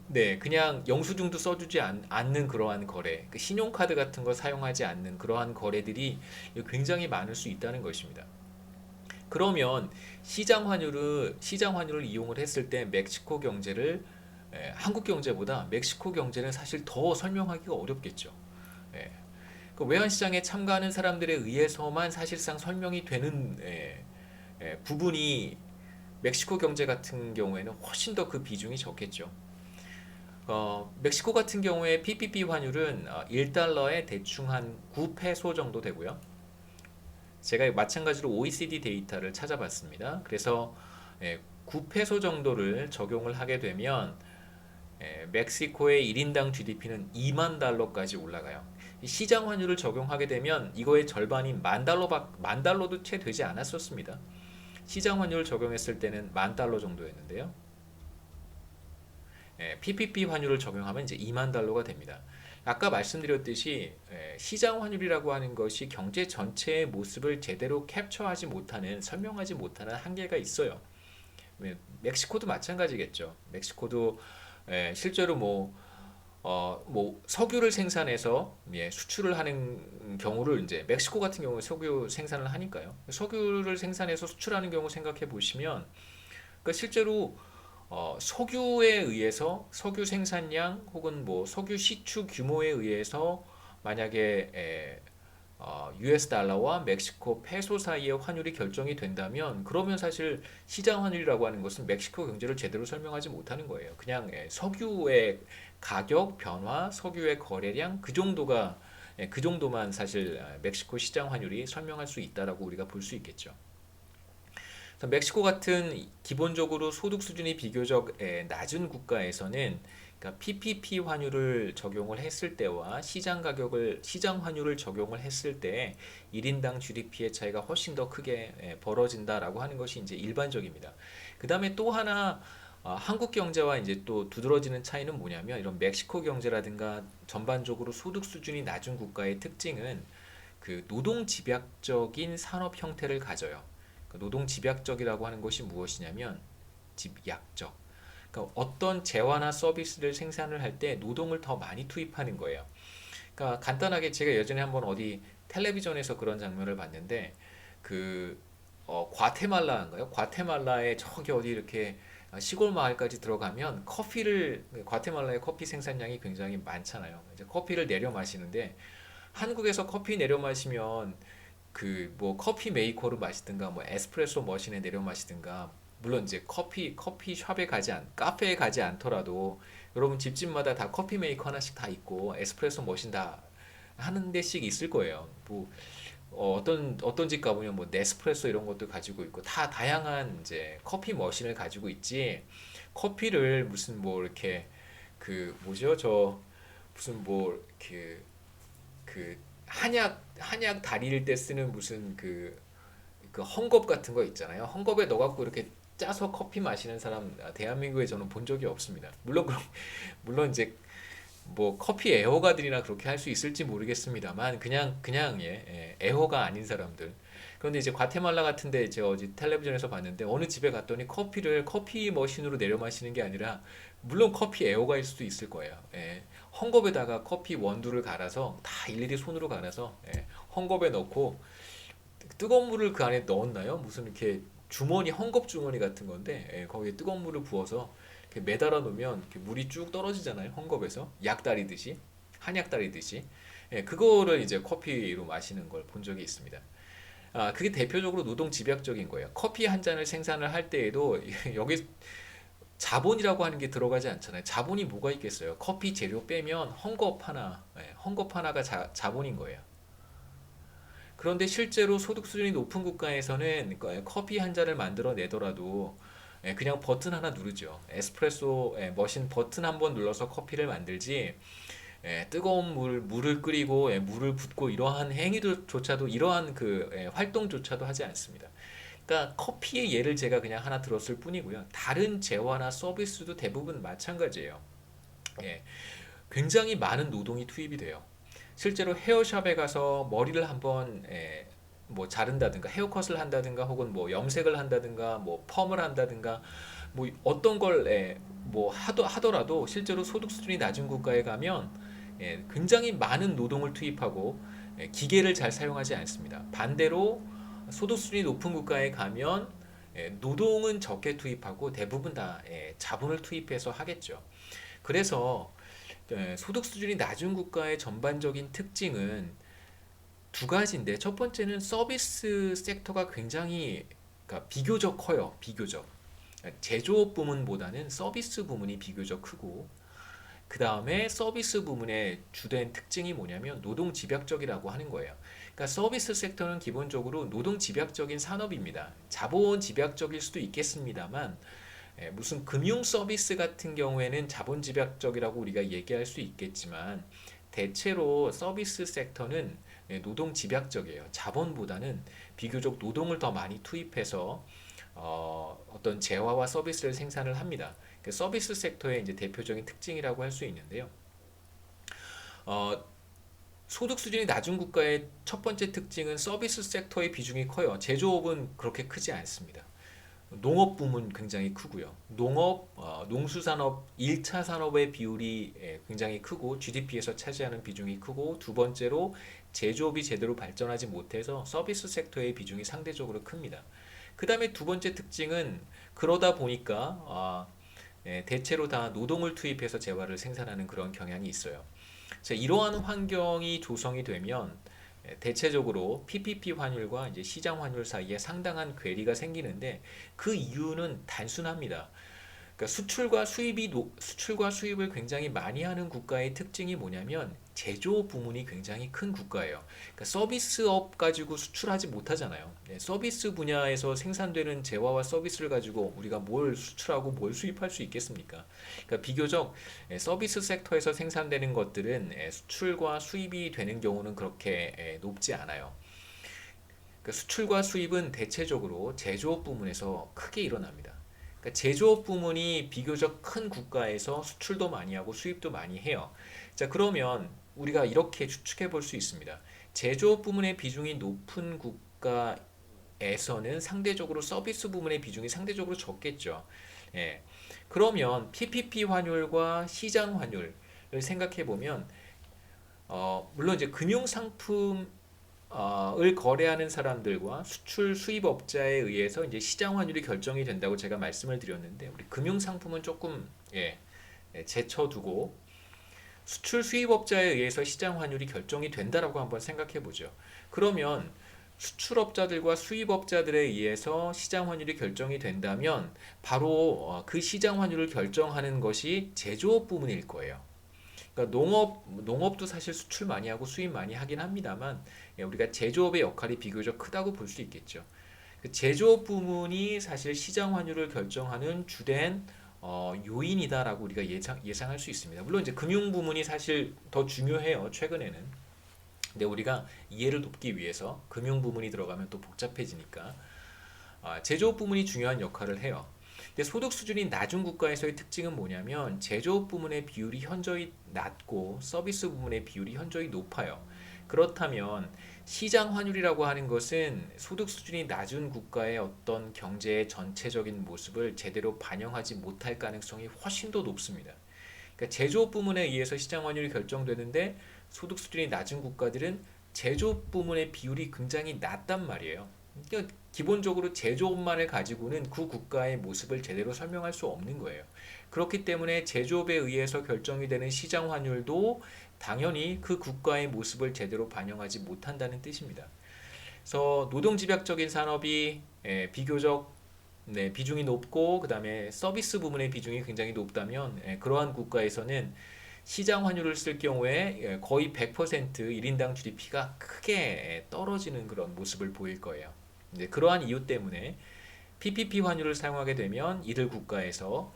네, 그냥 영수증도 써주지 않는 그러한 거래, 그 신용카드 같은 거 사용하지 않는 그러한 거래들이 굉장히 많을 수 있다는 것입니다. 그러면 시장 환율을 이용을 했을 때 멕시코 경제를 한국 경제보다 멕시코 경제는 사실 더 설명하기가 어렵겠죠. 예. 그 외환 시장에 참가하는 사람들에 의해서만 사실상 설명이 되는 부분이 멕시코 경제 같은 경우에는 훨씬 더 그 비중이 적겠죠. 멕시코 같은 경우에 PPP 환율은 1달러에 대충 한 9페소 정도 되고요. 제가 마찬가지로 OECD 데이터를 찾아봤습니다. 그래서 9페소 정도를 적용을 하게 되면 멕시코의 1인당 GDP는 2만 달러까지 올라가요. 시장 환율을 적용하게 되면 이거의 절반인 만 달러도 채 되지 않았었습니다. 시장 환율을 적용했을 때는 만 달러 정도였는데요. PPP 환율을 적용하면 이제 2만 달러가 됩니다. 아까 말씀드렸듯이 시장 환율이라고 하는 것이 경제 전체의 모습을 제대로 캡처하지 못하는, 설명하지 못하는 한계가 있어요. 멕시코도 마찬가지겠죠. 멕시코도 실제로 뭐 석유를 생산해서 수출을 하는 경우를 이제 멕시코 같은 경우에 석유 생산을 하니까요. 석유를 생산해서 수출하는 경우 생각해 보시면 그러니까 실제로 석유에 의해서 석유 생산량 혹은 뭐 석유 시추 규모에 의해서 만약에 US 달러와 멕시코 페소 사이의 환율이 결정이 된다면 그러면 사실 시장 환율이라고 하는 것은 멕시코 경제를 제대로 설명하지 못하는 거예요. 그냥 석유의 가격 변화, 석유의 거래량 그 정도만 사실 멕시코 시장 환율이 설명할 수 있다라고 우리가 볼 수 있겠죠. 멕시코 같은 기본적으로 소득 수준이 비교적 낮은 국가에서는 그러니까 PPP 환율을 적용을 했을 때와 시장 환율을 적용을 했을 때 1인당 GDP의 차이가 훨씬 더 크게 벌어진다라고 하는 것이 이제 일반적입니다. 그다음에 또 하나 한국 경제와 이제 또 두드러지는 차이는 뭐냐면 이런 멕시코 경제라든가 전반적으로 소득 수준이 낮은 국가의 특징은 그 노동 집약적인 산업 형태를 가져요. 노동 집약적이라고 하는 것이 무엇이냐면 집약적. 그러니까 어떤 재화나 서비스를 생산을 할 때 노동을 더 많이 투입하는 거예요. 그러니까 간단하게 제가 예전에 한번 어디 텔레비전에서 그런 장면을 봤는데 그 과테말라인가요? 과테말라에 저기 어디 이렇게 시골 마을까지 들어가면 과테말라의 커피 생산량이 굉장히 많잖아요. 이제 커피를 내려 마시는데 한국에서 커피 내려 마시면 그 뭐 커피 메이커로 마시든가 뭐 에스프레소 머신에 내려 마시든가 물론 이제 커피숍에 카페에 가지 않더라도 여러분 집집마다 다 커피 메이커 하나씩 다 있고 에스프레소 머신 다 하는 데씩 있을 거예요. 뭐 어떤 집 가보면 뭐 네스프레소 이런 것도 가지고 있고 다 다양한 이제 커피 머신을 가지고 있지. 커피를 무슨 뭐 이렇게 그 뭐죠? 저 무슨 그 한약 다릴 때 쓰는 무슨 그 헝겊 같은 거 있잖아요. 헝겊에 넣어갖고 이렇게 짜서 커피 마시는 사람 대한민국에 저는 본 적이 없습니다. 물론 물론 이제 뭐 커피 애호가들이나 그렇게 할 수 있을지 모르겠습니다만 그냥 애호가 아닌 사람들. 그런데 이제 과테말라 같은데 제가 어제 텔레비전에서 봤는데 어느 집에 갔더니 커피를 커피 머신으로 내려 마시는 게 아니라 물론 커피 애호가일 수도 있을 거예요. 헝겊에다가 커피 원두를 갈아서 다 일일이 손으로 갈아서 헝겊에 넣고 뜨거운 물을 그 안에 넣었나요? 무슨 이렇게 주머니 헝겊 주머니 같은 건데 거기에 뜨거운 물을 부어서 이렇게 매달아 놓으면 이렇게 물이 쭉 떨어지잖아요. 헝겊에서 약 따리듯이 한약 따리듯이 그거를 이제 커피로 마시는 걸 본 적이 있습니다. 그게 대표적으로 노동 집약적인 거예요. 커피 한 잔을 생산을 할 때에도 여기 자본이라고 하는 게 들어가지 않잖아요. 자본이 뭐가 있겠어요? 커피 재료 빼면 헝겊 하나가 자본인 거예요. 그런데 실제로 소득 수준이 높은 국가에서는 커피 한 잔을 만들어 내더라도 그냥 버튼 하나 누르죠. 에스프레소 머신 버튼 한번 눌러서 커피를 만들지 뜨거운 물을 끓이고 물을 붓고 이러한 행위조차도 이러한 그 활동조차도 하지 않습니다. 그러니까 커피의 예를 제가 그냥 하나 들었을 뿐이고요. 다른 재화나 서비스도 대부분 마찬가지예요. 예, 굉장히 많은 노동이 투입이 돼요. 실제로 헤어샵에 가서 머리를 한번 뭐 자른다든가 헤어컷을 한다든가 혹은 뭐 염색을 한다든가 뭐 펌을 한다든가 뭐 어떤 걸 뭐 하더라도 실제로 소득 수준이 낮은 국가에 가면 굉장히 많은 노동을 투입하고 기계를 잘 사용하지 않습니다. 반대로 소득 수준이 높은 국가에 가면 노동은 적게 투입하고 대부분 다 자본을 투입해서 하겠죠. 그래서 소득 수준이 낮은 국가의 전반적인 특징은 두 가지인데 첫 번째는 서비스 섹터가 굉장히 그러니까 비교적 커요. 비교적. 제조업 부문보다는 서비스 부문이 비교적 크고 그 다음에 서비스 부문의 주된 특징이 뭐냐면 노동 집약적이라고 하는 거예요. 그러니까 서비스 섹터는 기본적으로 노동 집약적인 산업입니다. 자본 집약적일 수도 있겠습니다만 무슨 금융 서비스 같은 경우에는 자본 집약적이라고 우리가 얘기할 수 있겠지만 대체로 서비스 섹터는 노동 집약적이에요. 자본보다는 비교적 노동을 더 많이 투입해서 어떤 재화와 서비스를 생산을 합니다. 그 서비스 섹터의 이제 대표적인 특징이라고 할 수 있는데요. 어, 소득 수준이 낮은 국가의 첫 번째 특징은 서비스 섹터의 비중이 커요. 제조업은 그렇게 크지 않습니다. 농업 부문 굉장히 크고요. 농수산업 1차 산업의 비율이 굉장히 크고 GDP에서 차지하는 비중이 크고 두 번째로 제조업이 제대로 발전하지 못해서 서비스 섹터의 비중이 상대적으로 큽니다. 그 다음에 두 번째 특징은 그러다 보니까 대체로 다 노동을 투입해서 재화를 생산하는 그런 경향이 있어요. 자, 이러한 환경이 조성이 되면 대체적으로 PPP 환율과 이제 시장 환율 사이에 상당한 괴리가 생기는데 그 이유는 단순합니다. 그러니까 수출과 수입을 굉장히 많이 하는 국가의 특징이 뭐냐면 제조 부문이 굉장히 큰 국가예요. 그러니까 서비스업 가지고 수출하지 못하잖아요. 서비스 분야에서 생산되는 재화와 서비스를 가지고 우리가 뭘 수출하고 뭘 수입할 수 있겠습니까? 그러니까 비교적 서비스 섹터에서 생산되는 것들은 수출과 수입이 되는 경우는 그렇게 높지 않아요. 그러니까 수출과 수입은 대체적으로 제조업 부문에서 크게 일어납니다. 그러니까 제조업 부문이 비교적 큰 국가에서 수출도 많이 하고 수입도 많이 해요. 자, 그러면 우리가 이렇게 추측해 볼 수 있습니다. 제조업 부문의 비중이 높은 국가에서는 상대적으로 서비스 부문의 비중이 상대적으로 적겠죠. 예. 그러면 PPP 환율과 시장 환율을 생각해 보면 물론 이제 금융 상품 을 거래하는 사람들과 수출 수입업자에 의해서 이제 시장 환율이 결정이 된다고 제가 말씀을 드렸는데 우리 금융 상품은 조금 제쳐두고 수출 수입업자에 의해서 시장 환율이 결정이 된다라고 한번 생각해 보죠. 그러면 수출업자들과 수입업자들에 의해서 시장 환율이 결정이 된다면 바로 그 시장 환율을 결정하는 것이 제조업 부문일 거예요. 그러니까 농업도 사실 수출 많이 하고 수입 많이 하긴 합니다만 우리가 제조업의 역할이 비교적 크다고 볼 수 있겠죠. 그 제조업 부문이 사실 시장 환율을 결정하는 주된 요인이다라고 우리가 예상할 수 있습니다. 물론 이제 금융 부문이 사실 더 중요해요. 최근에는. 근데 우리가 이해를 돕기 위해서 금융 부문이 들어가면 또 복잡해지니까 제조업 부문이 중요한 역할을 해요. 근데 소득 수준이 낮은 국가에서의 특징은 뭐냐면 제조업 부문의 비율이 현저히 낮고 서비스 부문의 비율이 현저히 높아요. 그렇다면 시장 환율이라고 하는 것은 소득 수준이 낮은 국가의 어떤 경제의 전체적인 모습을 제대로 반영하지 못할 가능성이 훨씬 더 높습니다. 그러니까 제조업 부문에 의해서 시장 환율이 결정되는데 소득 수준이 낮은 국가들은 제조업 부문의 비율이 굉장히 낮단 말이에요. 그러니까 기본적으로 제조업만을 가지고는 그 국가의 모습을 제대로 설명할 수 없는 거예요. 그렇기 때문에 제조업에 의해서 결정이 되는 시장 환율도 당연히 그 국가의 모습을 제대로 반영하지 못한다는 뜻입니다. 그래서 노동집약적인 산업이 비교적 비중이 높고 그 다음에 서비스 부문의 비중이 굉장히 높다면 그러한 국가에서는 시장 환율을 쓸 경우에 거의 100% 1인당 GDP가 크게 떨어지는 그런 모습을 보일 거예요. 그러한 이유 때문에 PPP 환율을 사용하게 되면 이들 국가에서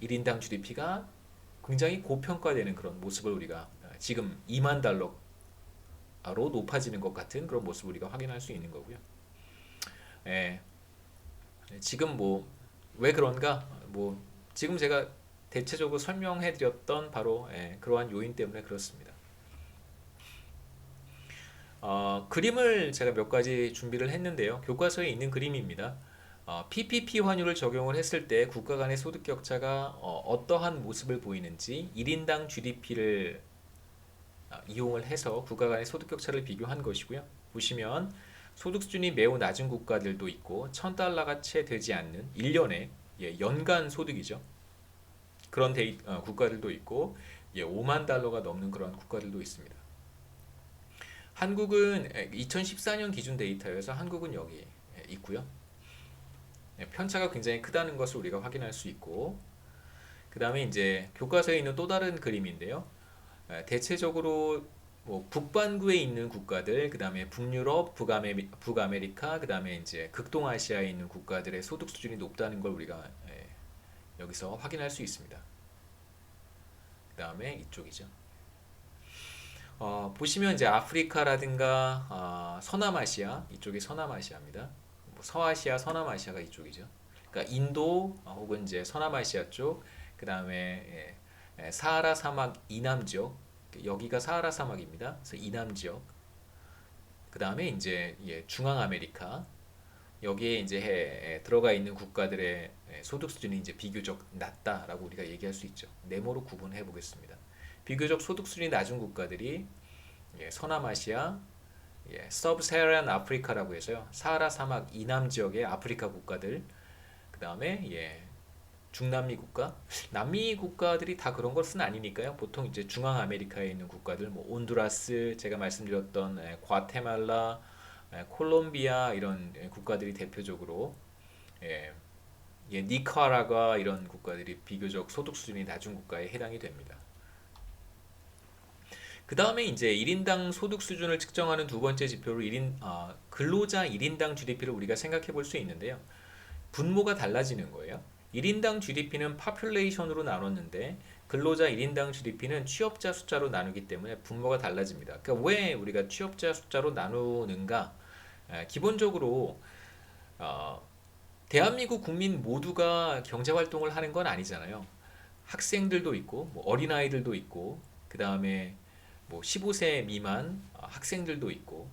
1인당 GDP가 굉장히 고평가되는 그런 모습을 우리가 지금 2만 달러로 높아지는 것 같은 그런 모습을 우리가 확인할 수 있는 거고요. 지금 뭐 왜 그런가? 뭐 지금 제가 대체적으로 설명해 드렸던 바로 그러한 요인 때문에 그렇습니다. 그림을 제가 몇 가지 준비를 했는데요. 교과서에 있는 그림입니다. PPP 환율을 적용을 했을 때 국가 간의 소득 격차가 어떠한 모습을 보이는지 1인당 GDP를 이용을 해서 국가 간의 소득 격차를 비교한 것이고요. 보시면 소득 수준이 매우 낮은 국가들도 있고 1000달러가 채 되지 않는 1년에 연간 소득이죠. 그런 국가들도 있고 5만 달러가 넘는 그런 국가들도 있습니다. 한국은 2014년 기준 데이터여서 한국은 여기 있고요. 편차가 굉장히 크다는 것을 우리가 확인할 수 있고, 그 다음에 이제 교과서에 있는 또 다른 그림인데요. 대체적으로 뭐 북반구에 있는 국가들, 그 다음에 북유럽, 북아메리카, 그 다음에 이제 극동아시아에 있는 국가들의 소득 수준이 높다는 걸 우리가 여기서 확인할 수 있습니다. 그 다음에 이쪽이죠. 보시면 이제 아프리카라든가 서남아시아, 이쪽이 서남아시아입니다. 뭐 서아시아, 서남아시아가 이쪽이죠. 그러니까 인도 혹은 이제 서남아시아 쪽, 그 다음에 사하라 사막 이남 지역, 여기가 사하라 사막입니다. 그래서 이남 지역. 그 다음에 이제 중앙 아메리카, 여기에 이제 들어가 있는 국가들의 소득 수준이 이제 비교적 낮다라고 우리가 얘기할 수 있죠. 네모로 구분해 보겠습니다. 비교적 소득 수준이 낮은 국가들이 서남아시아, 서브사하란 아프리카라고 해서요. 사하라 사막 이남 지역의 아프리카 국가들, 그 다음에 중남미 국가, 남미 국가들이 다 그런 것은 아니니까요. 보통 이제 중앙 아메리카에 있는 국가들, 뭐 온두라스, 제가 말씀드렸던 과테말라, 콜롬비아 이런 국가들이 대표적으로 니카라과 이런 국가들이 비교적 소득 수준이 낮은 국가에 해당이 됩니다. 그 다음에 이제 1인당 소득 수준을 측정하는 두 번째 지표로 근로자 1인당 GDP를 우리가 생각해 볼 수 있는데요. 분모가 달라지는 거예요. 1인당 GDP는 파퓰레이션으로 나눴는데 근로자 1인당 GDP는 취업자 숫자로 나누기 때문에 분모가 달라집니다. 그러니까 왜 우리가 취업자 숫자로 나누는가? 기본적으로 대한민국 국민 모두가 경제활동을 하는 건 아니잖아요. 학생들도 있고 뭐 어린아이들도 있고 그 다음에 뭐 15세 미만 학생들도 있고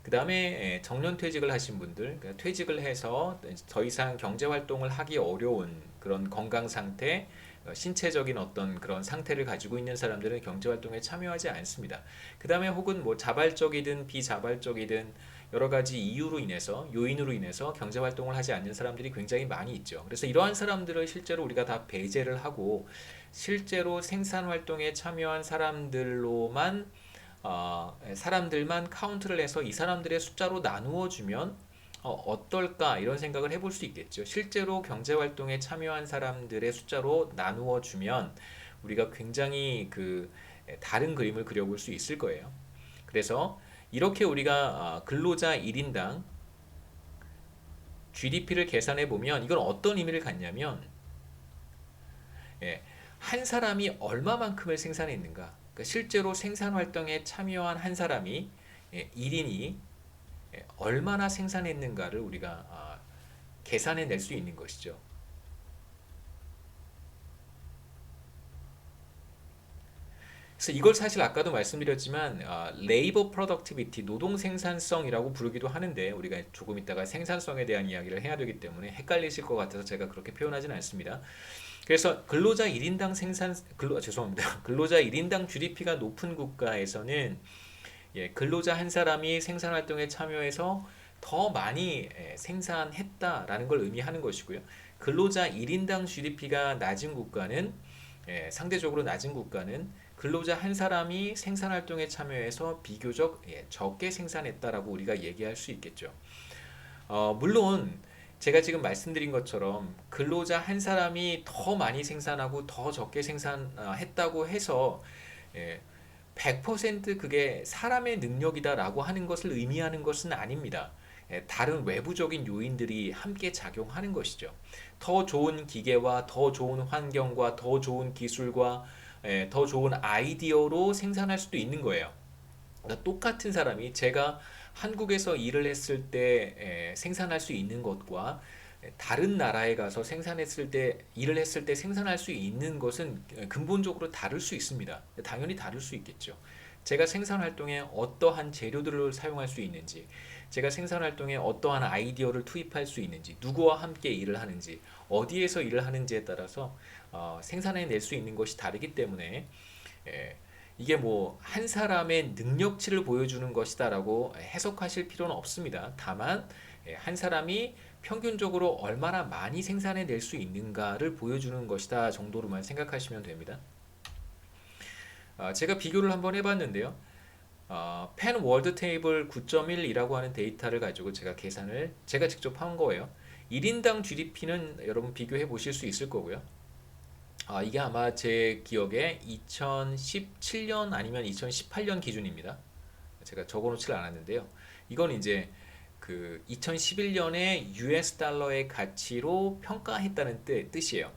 그 다음에 정년퇴직을 하신 분들, 그러니까 퇴직을 해서 더 이상 경제활동을 하기 어려운 그런 건강 상태, 신체적인 어떤 그런 상태를 가지고 있는 사람들은 경제활동에 참여하지 않습니다. 그 다음에 혹은 뭐 자발적이든 비자발적이든 여러 가지 이유로 인해서, 요인으로 인해서 경제활동을 하지 않는 사람들이 굉장히 많이 있죠. 그래서 이러한 사람들을 실제로 우리가 다 배제를 하고 실제로 생산활동에 참여한 사람들만 카운트를 해서 이 사람들의 숫자로 나누어 주면 어떨까 이런 생각을 해볼 수 있겠죠. 실제로 경제활동에 참여한 사람들의 숫자로 나누어 주면 우리가 굉장히 다른 그림을 그려볼 수 있을 거예요. 그래서 이렇게 우리가 근로자 1인당 GDP를 계산해 보면 이건 어떤 의미를 갖냐면 한 사람이 얼마만큼을 생산했는가, 그러니까 실제로 생산 활동에 참여한 한 사람이 1인이 얼마나 생산했는가를 우리가 계산해 낼 수 있는 것이죠. 그래서 이걸 사실 아까도 말씀드렸지만 레이버 프로덕티비티 노동 생산성이라고 부르기도 하는데 우리가 조금 이따가 생산성에 대한 이야기를 해야 되기 때문에 헷갈리실 것 같아서 제가 그렇게 표현하지는 않습니다. 그래서 근로자 1인당 죄송합니다. 근로자 1인당 GDP가 높은 국가에서는 근로자 한 사람이 생산 활동에 참여해서 더 많이 생산했다라는 걸 의미하는 것이고요. 근로자 1인당 GDP가 낮은 국가는 상대적으로 낮은 국가는 근로자 한 사람이 생산 활동에 참여해서 비교적 적게 생산했다라고 우리가 얘기할 수 있겠죠. 물론 제가 지금 말씀드린 것처럼 근로자 한 사람이 더 많이 생산하고 더 적게 생산했다고 해서 100% 그게 사람의 능력이다라고 하는 것을 의미하는 것은 아닙니다. 다른 외부적인 요인들이 함께 작용하는 것이죠. 더 좋은 기계와 더 좋은 환경과 더 좋은 기술과 더 좋은 아이디어로 생산할 수도 있는 거예요. 그러니까 똑같은 사람이 제가 한국에서 일을 했을 때 생산할 수 있는 것과 다른 나라에 가서 생산했을 때 일을 했을 때 생산할 수 있는 것은 근본적으로 다를 수 있습니다. 당연히 다를 수 있겠죠. 제가 생산 활동에 어떠한 재료들을 사용할 수 있는지, 제가 생산 활동에 어떠한 아이디어를 투입할 수 있는지, 누구와 함께 일을 하는지, 어디에서 일을 하는지에 따라서 생산해낼 수 있는 것이 다르기 때문에 이게 뭐 한 사람의 능력치를 보여주는 것이다라고 해석하실 필요는 없습니다. 다만 한 사람이 평균적으로 얼마나 많이 생산해낼 수 있는가를 보여주는 것이다 정도로만 생각하시면 됩니다. 제가 비교를 한번 해봤는데요. 펜 월드 테이블 9.1이라고 하는 데이터를 가지고 제가 직접 한 거예요. 1인당 GDP는 여러분 비교해 보실 수 있을 거고요. 이게 아마 제 기억에 2017년 아니면 2018년 기준입니다. 제가 적어놓질 않았는데요. 이건 이제 그 2011년에 US 달러의 가치로 평가했다는 뜻이에요.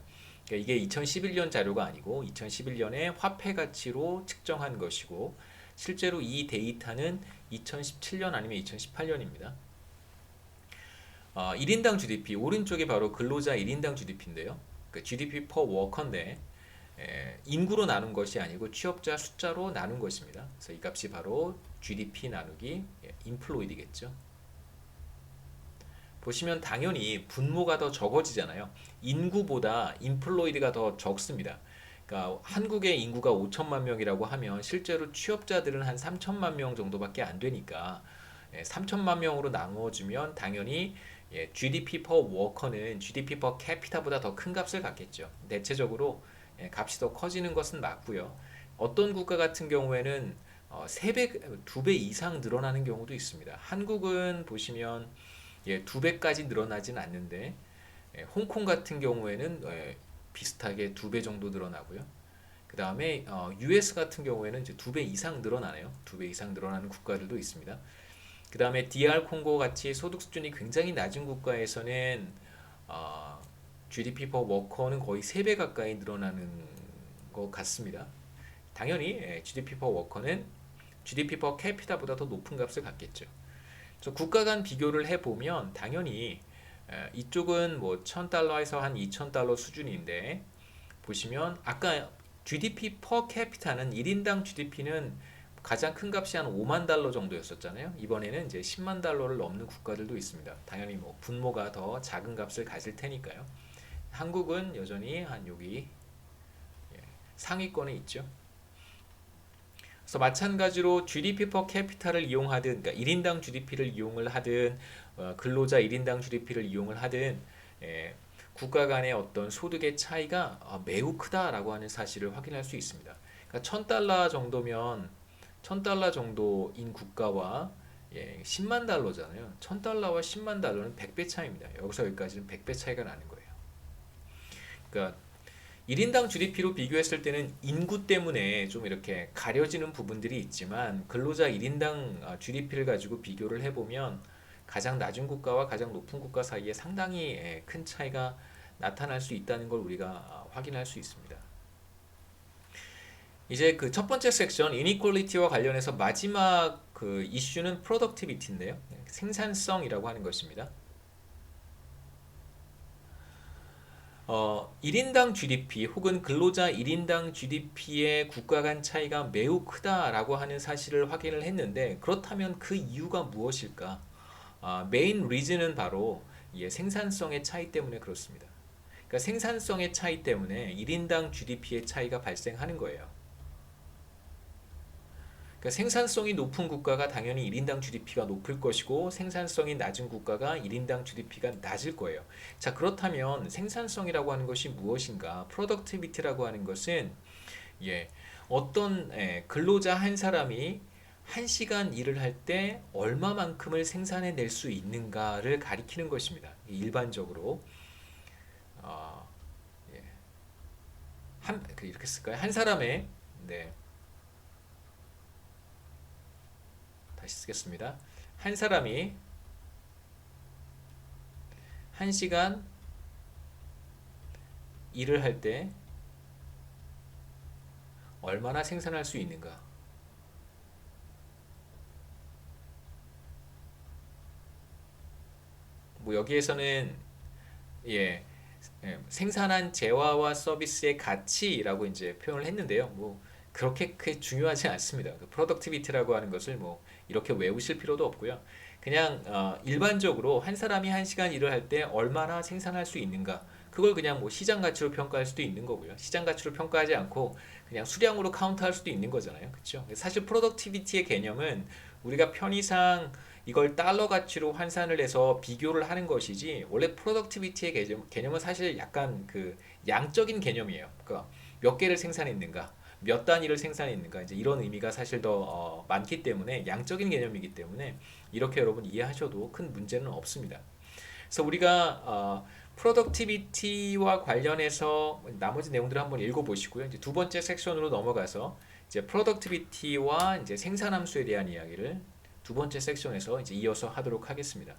그러니까 이게 2011년 자료가 아니고 2011년에 화폐 가치로 측정한 것이고 실제로 이 데이터는 2017년 아니면 2018년입니다. 1인당 GDP 오른쪽이 바로 근로자 1인당 GDP인데요. 그 GDP per worker인데 인구로 나눈 것이 아니고 취업자 숫자로 나눈 것입니다. 그래서 이 값이 바로 GDP 나누기 employed겠죠. 보시면 당연히 분모가 더 적어지잖아요. 인구보다 employed가 더 적습니다. 그러니까 한국의 인구가 5천만 명이라고 하면 실제로 취업자들은 한 3천만 명 정도밖에 안 되니까 3천만 명으로 나누어주면 당연히 GDP per worker는 GDP per capita보다 더 큰 값을 갖겠죠. 대체적으로 값이 더 커지는 것은 맞고요. 어떤 국가 같은 경우에는 3배, 2배 이상 늘어나는 경우도 있습니다. 한국은 보시면 2배까지 늘어나진 않는데 홍콩 같은 경우에는 비슷하게 2배 정도 늘어나고요. 그 다음에 US 같은 경우에는 이제 2배 이상 늘어나네요. 2배 이상 늘어나는 국가들도 있습니다. 그 다음에 DR 콩고 같이 소득 수준이 굉장히 낮은 국가에서는 GDP per worker는 거의 3배 가까이 늘어나는 것 같습니다. 당연히 GDP per worker는 GDP per capita보다 더 높은 값을 갖겠죠. 그래서 국가 간 비교를 해보면 당연히 이쪽은 뭐 1000달러에서 한 2000달러 수준인데 보시면 아까 GDP per capita는 1인당 GDP는 가장 큰 값이 한 5만 달러 정도였었잖아요. 이번에는 이제 10만 달러를 넘는 국가들도 있습니다. 당연히 뭐 분모가 더 작은 값을 가질 테니까요. 한국은 여전히 한 여기 상위권에 있죠. 그래서 마찬가지로 GDP per capita를 이용하든, 그러니까 1인당 GDP를 이용을 하든, 근로자 1인당 GDP를 이용을 하든, 국가 간의 어떤 소득의 차이가 매우 크다라고 하는 사실을 확인할 수 있습니다. 그러니까 1000달러 정도면 1000달러 정도인 국가와 10만 달러잖아요. 1000달러와 10만 달러는 100배 차이입니다. 여기서 여기까지는 100배 차이가 나는 거예요. 그러니까 1인당 GDP로 비교했을 때는 인구 때문에 좀 이렇게 가려지는 부분들이 있지만 근로자 1인당 GDP를 가지고 비교를 해보면 가장 낮은 국가와 가장 높은 국가 사이에 상당히 큰 차이가 나타날 수 있다는 걸 우리가 확인할 수 있습니다. 이제 그 첫 번째 섹션 이니퀄리티와 관련해서 마지막 그 이슈는 productivity인데요. 생산성이라고 하는 것입니다. 1인당 GDP 혹은 근로자 1인당 GDP의 국가 간 차이가 매우 크다라고 하는 사실을 확인을 했는데, 그렇다면 그 이유가 무엇일까? 메인 리즌은 바로 생산성의 차이 때문에 그렇습니다. 그러니까 생산성의 차이 때문에 1인당 GDP의 차이가 발생하는 거예요. 그러니까 생산성이 높은 국가가 당연히 1인당 GDP가 높을 것이고, 생산성이 낮은 국가가 1인당 GDP가 낮을 거예요. 자, 그렇다면 생산성이라고 하는 것이 무엇인가? productivity라고 하는 것은 어떤 근로자 한 사람이 1시간 일을 할 때 얼마만큼을 생산해 낼 수 있는가를 가리키는 것입니다. 일반적으로 어, 예, 이렇게 쓸까요? 한 사람의 다시 쓰겠습니다. 한 사람이 1시간 일을 할 때 얼마나 생산할 수 있는가? 뭐 여기에서는 예, 생산한 재화와 서비스의 가치라고 이제 표현을 했는데요. 뭐 그렇게 중요하지 않습니다. 그 productivity라고 하는 것을 뭐 이렇게 외우실 필요도 없고요. 그냥 일반적으로 한 사람이 1시간 일을 할 때 얼마나 생산할 수 있는가, 그걸 그냥 뭐 시장 가치로 평가할 수도 있는 거고요. 시장 가치로 평가하지 않고 그냥 수량으로 카운트할 수도 있는 거잖아요. 그렇죠? 사실 productivity의 개념은 우리가 편의상 이걸 달러 가치로 환산을 해서 비교를 하는 것이지, 원래 productivity의 개념은 사실 약간 그 양적인 개념이에요. 그러니까 몇 개를 생산했는가, 몇 단위를 생산했는가, 이제 이런 의미가 사실 더 많기 때문에, 양적인 개념이기 때문에 이렇게 여러분 이해하셔도 큰 문제는 없습니다. 그래서 우리가 productivity와 관련해서 나머지 내용들을 한번 읽어보시고요. 이제 두 번째 섹션으로 넘어가서 이제 productivity와 이제 생산함수에 대한 이야기를 두 번째 섹션에서 이제 이어서 하도록 하겠습니다.